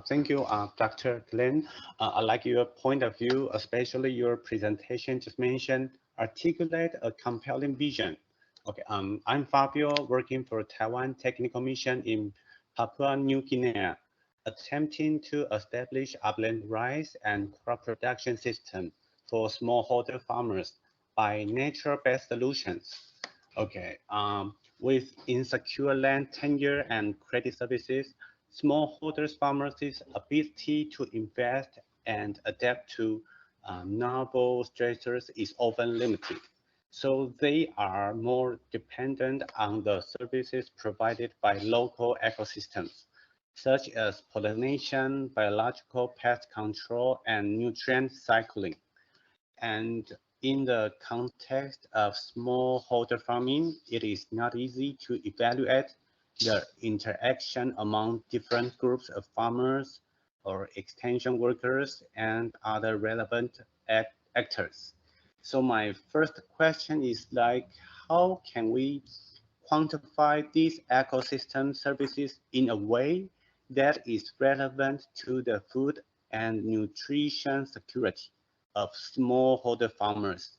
Thank you, Dr. Glenn. I like your point of view, especially your presentation just mentioned articulate a compelling vision. Okay. I'm Fabio, working for Taiwan Technical Mission in Papua New Guinea, attempting to establish upland rice and crop production system for smallholder farmers by nature-based solutions. Okay, with insecure land tenure and credit services, smallholders farmers' ability to invest and adapt to novel stressors is often limited. So they are more dependent on the services provided by local ecosystems, such as pollination, biological pest control, and nutrient cycling. And in the context of smallholder farming, it is not easy to evaluate the interaction among different groups of farmers or extension workers and other relevant actors. So my first question is how can we quantify these ecosystem services in a way that is relevant to the food and nutrition security of smallholder farmers?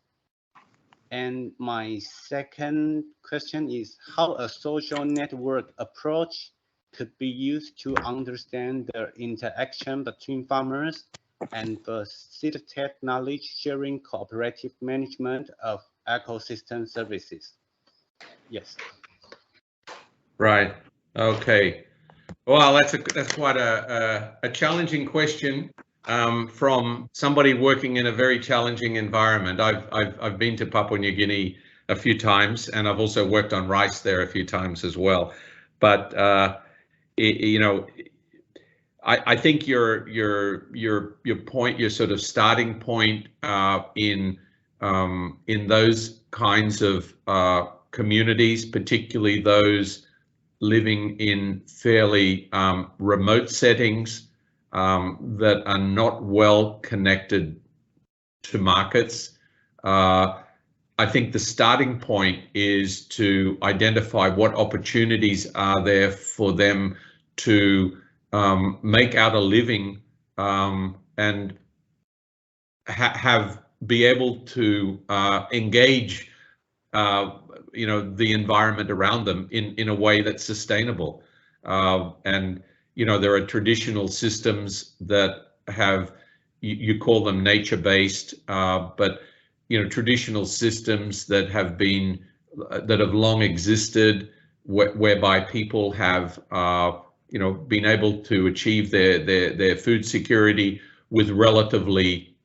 And my second question is how a social network approach could be used to understand the interaction between farmers and facilitate knowledge sharing, cooperative management of ecosystem services. Yes. Right. Okay. Well, that's quite a challenging question from somebody working in a very challenging environment. I've been to Papua New Guinea a few times, and I've also worked on rice there a few times as well. But I think your point, your sort of starting point in those kinds of communities, particularly those living in fairly remote settings that are not well connected to markets. I think the starting point is to identify what opportunities are there for them to make out a living and be able to engage the environment around them in a way that's sustainable. And there are traditional systems that have, you call them nature-based, but traditional systems that have long existed, whereby people have been able to achieve their food security with relatively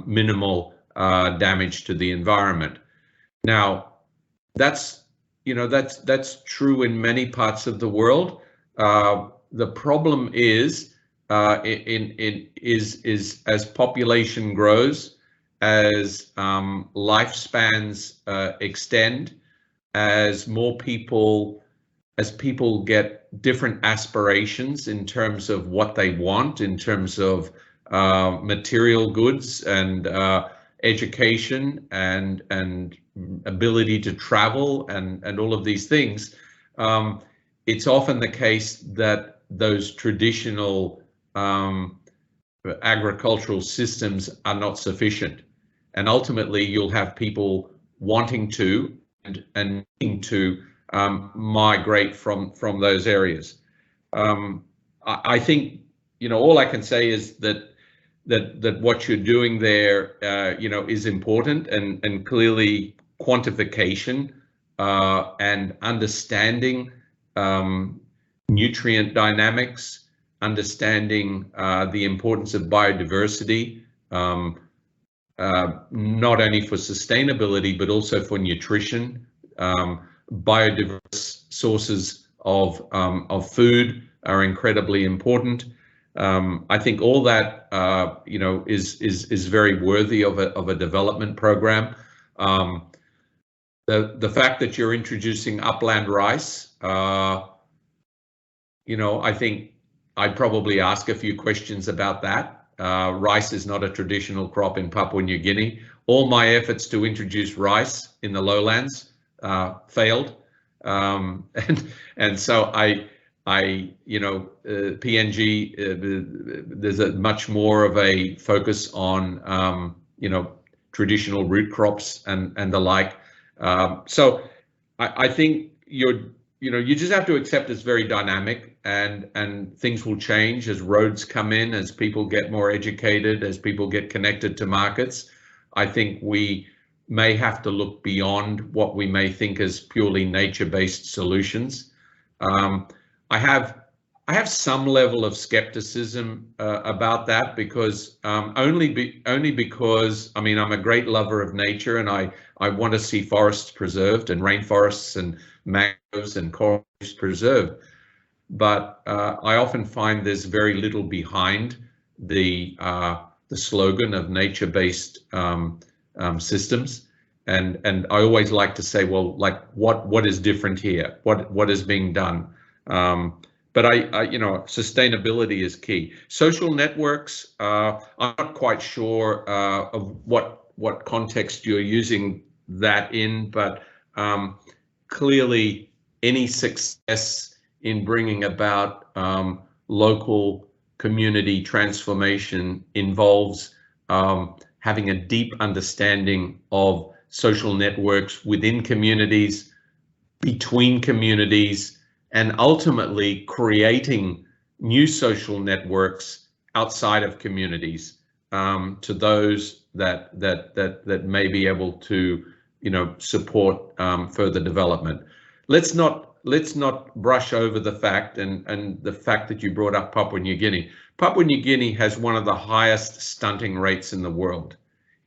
minimal damage to the environment. Now, that's true in many parts of the world. The problem is as population grows, as lifespans extend, as people get different aspirations in terms of what they want, in terms of material goods and education and ability to travel and all of these things, it's often the case that those traditional agricultural systems are not sufficient, and ultimately you'll have people wanting to and needing to migrate from those areas. I think all I can say is that what you're doing there is important, and clearly quantification and understanding nutrient dynamics, understanding the importance of biodiversity, not only for sustainability but also for nutrition. Biodiverse sources of food are incredibly important. I think all that is very worthy of a development program. The fact that you're introducing upland rice, I think I'd probably ask a few questions about that. Rice is not a traditional crop in Papua New Guinea. All my efforts to introduce rice in the lowlands failed, and so PNG, there's a much more of a focus on traditional root crops and the like. So I think you just have to accept it's very dynamic, and things will change as roads come in, as people get more educated, as people get connected to markets. I think we may have to look beyond what we may think as purely nature-based solutions. I have some level of skepticism about that, because only because I'm a great lover of nature, and I want to see forests preserved and rainforests and mangroves and coral reefs preserved. But I often find there's very little behind the slogan of nature-based systems, and I always like to say, well, like what is different here? What is being done? But sustainability is key. Social networks, I'm not quite sure of what context you're using that in, but clearly any success in bringing about local community transformation involves having a deep understanding of social networks within communities, between communities, and ultimately creating new social networks outside of communities to those that may be able to support further development. Let's not brush over the fact, and the fact that you brought up Papua New Guinea. Papua New Guinea has one of the highest stunting rates in the world.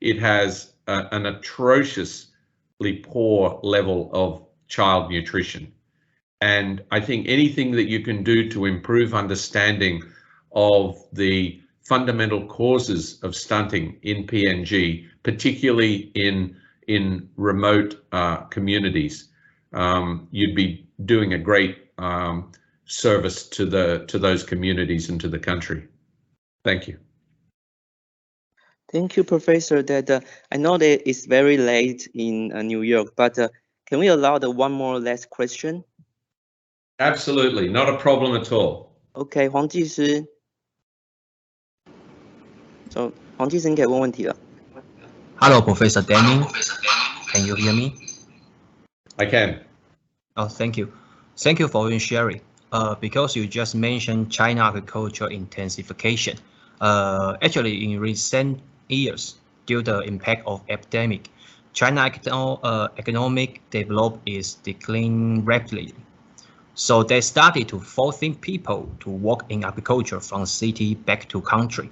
It has an atrociously poor level of child nutrition. And I think anything that you can do to improve understanding of the fundamental causes of stunting in PNG, particularly in remote communities, you'd be doing a great service to those communities and to the country. Thank you. Thank you, Professor. I know that it's very late in New York, but can we allow one more last question? Absolutely, not a problem at all. Okay, 黄技师。So 黄技师，你可以问问题了。Hello, Professor Danny. Can you hear me? I can. Oh, thank you. Thank you for sharing. Because you just mentioned China agriculture intensification. Actually, in recent years, due to the impact of epidemic, China economic development is declining rapidly. So they started to forcing people to work in agriculture from city back to country,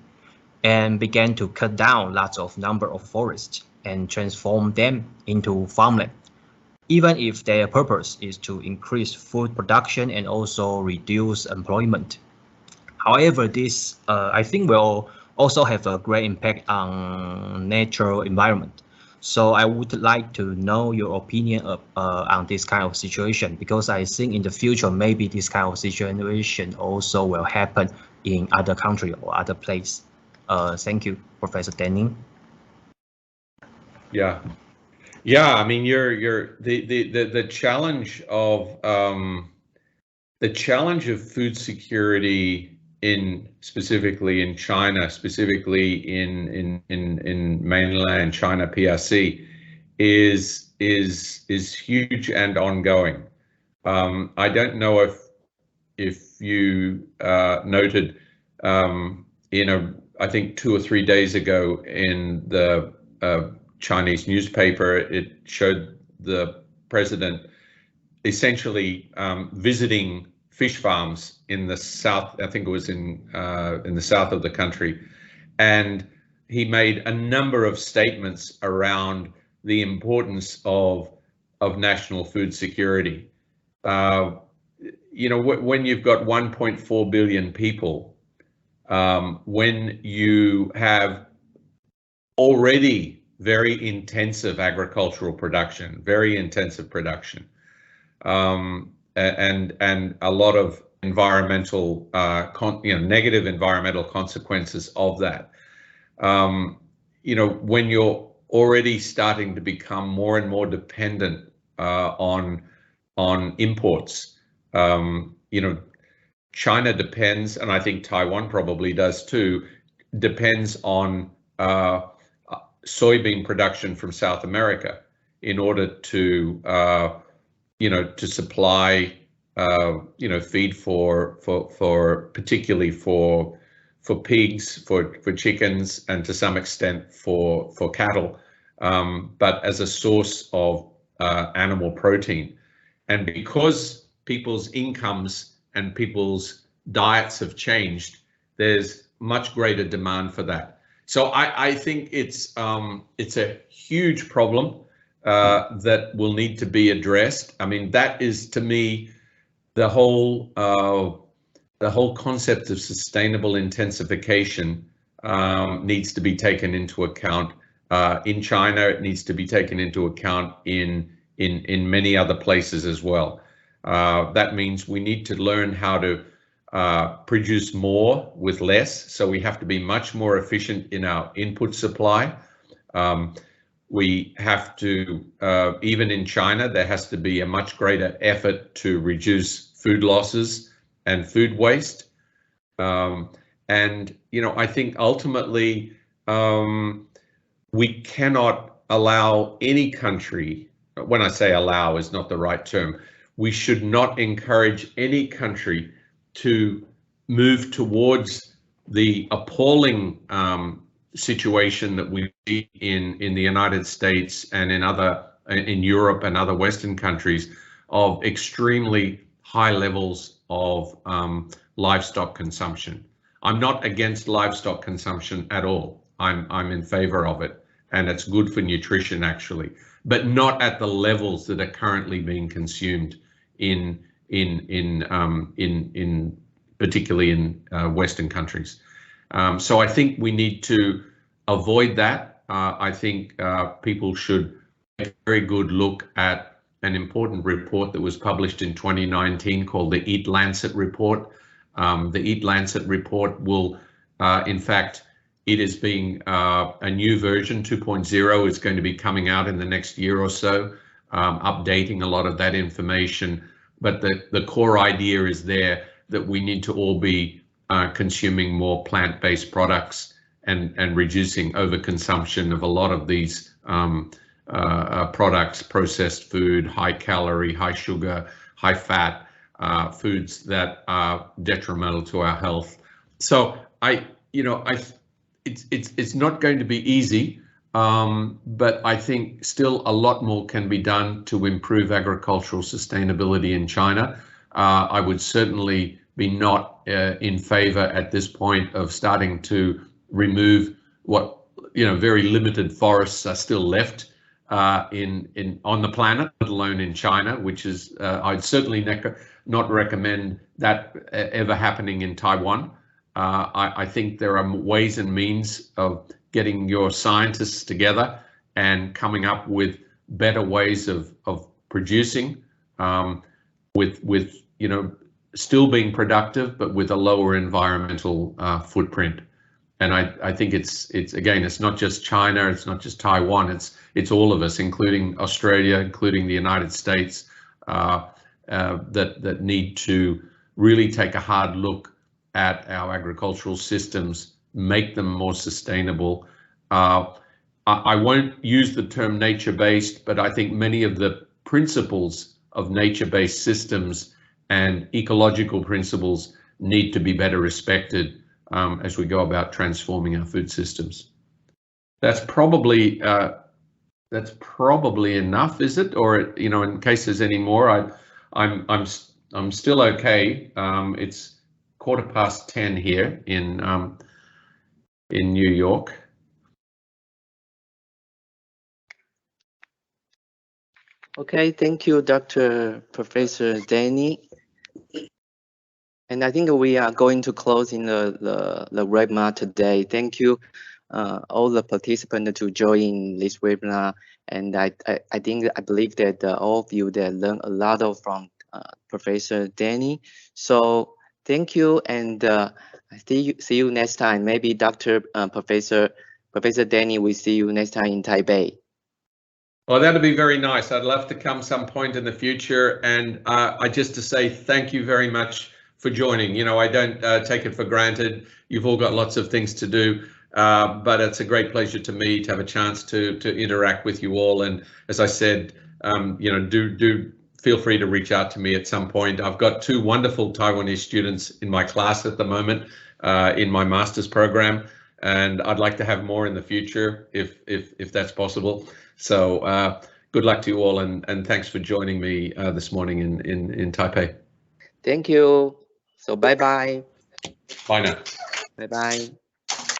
and began to cut down lots of number of forests and transform them into farmland, even if their purpose is to increase food production and also reduce employment. However, this I think will also have a great impact on natural environment. So I would like to know your opinion on this kind of situation, because I think in the future maybe this kind of situation also will happen in other country or other place. Thank you, Professor Denning. Yeah, I mean, the challenge of food security specifically in China, specifically in mainland China PRC, is huge and ongoing. I don't know if you noted I think 2 or 3 days ago in the Chinese newspaper, it showed the president essentially visiting fish farms in the south. I think it was in the south of the country, and he made a number of statements around the importance of national food security. When you've got 1.4 billion people, when you have already very intensive agricultural production, very intensive production, and a lot of environmental, negative environmental consequences of that. When you're already starting to become more and more dependent on imports, China depends, and I think Taiwan probably does too, depends on soybean production from South America in order to to supply feed for particularly for pigs, for chickens, and to some extent for cattle, but as a source of animal protein. And because people's incomes and people's diets have changed, there's much greater demand for that. So I think it's a huge problem that will need to be addressed. I mean, that is, to me, the whole concept of sustainable intensification needs to be taken into account in China. It needs to be taken into account in many other places as well. That means we need to learn how to produce more with less. So we have to be much more efficient in our input supply. We have to, even in China, there has to be a much greater effort to reduce food losses and food waste. And, I think ultimately we cannot allow any country, when I say allow is not the right term, we should not encourage any country to move towards the appalling situation that we see in the United States and in Europe and other Western countries of extremely high levels of livestock consumption. I'm not against livestock consumption at all. I'm in favor of it, and it's good for nutrition actually, but not at the levels that are currently being consumed particularly in Western countries. So I think we need to avoid that. I think people should take a very good look at an important report that was published in 2019 called the Eat Lancet report. The Eat Lancet report will, in fact, it is being a new version, 2.0 is going to be coming out in the next year or so, updating a lot of that information. But the core idea is there that we need to all be consuming more plant-based products and reducing overconsumption of a lot of these products, processed food, high calorie, high sugar, high fat foods that are detrimental to our health. So it's not going to be easy, but I think still a lot more can be done to improve agricultural sustainability in China. I would certainly be not in favor at this point of starting to remove what, very limited forests are still left on the planet, let alone in China, which is, I'd certainly not recommend that ever happening in Taiwan. I think there are ways and means of getting your scientists together and coming up with better ways of producing with still being productive, but with a lower environmental footprint. And I think it's again, it's not just China, it's not just Taiwan, it's all of us, including Australia, including the United States, that need to really take a hard look at our agricultural systems, make them more sustainable. I won't use the term nature-based, but I think many of the principles of nature-based systems and ecological principles need to be better respected as we go about transforming our food systems. That's probably enough, is it? Or in case there's any more, I'm still okay. It's 10:15 here in New York. Okay, thank you, Professor Danny. And I think we are going to close in the webinar today. Thank you, all the participants to join this webinar. And I believe that all of you that learned a lot from Professor Danny. So thank you, and see you next time. Maybe Professor Danny will see you next time in Taipei. Well, that'd be very nice. I'd love to come some point in the future. And just to say thank you very much for joining. I don't take it for granted. You've all got lots of things to do, but it's a great pleasure to me to have a chance to interact with you all. And as I said, do feel free to reach out to me at some point. I've got 2 wonderful Taiwanese students in my class at the moment in my master's program, and I'd like to have more in the future if that's possible. So good luck to you all, and thanks for joining me this morning in Taipei. Thank you. So bye-bye. Bye now. Bye-bye.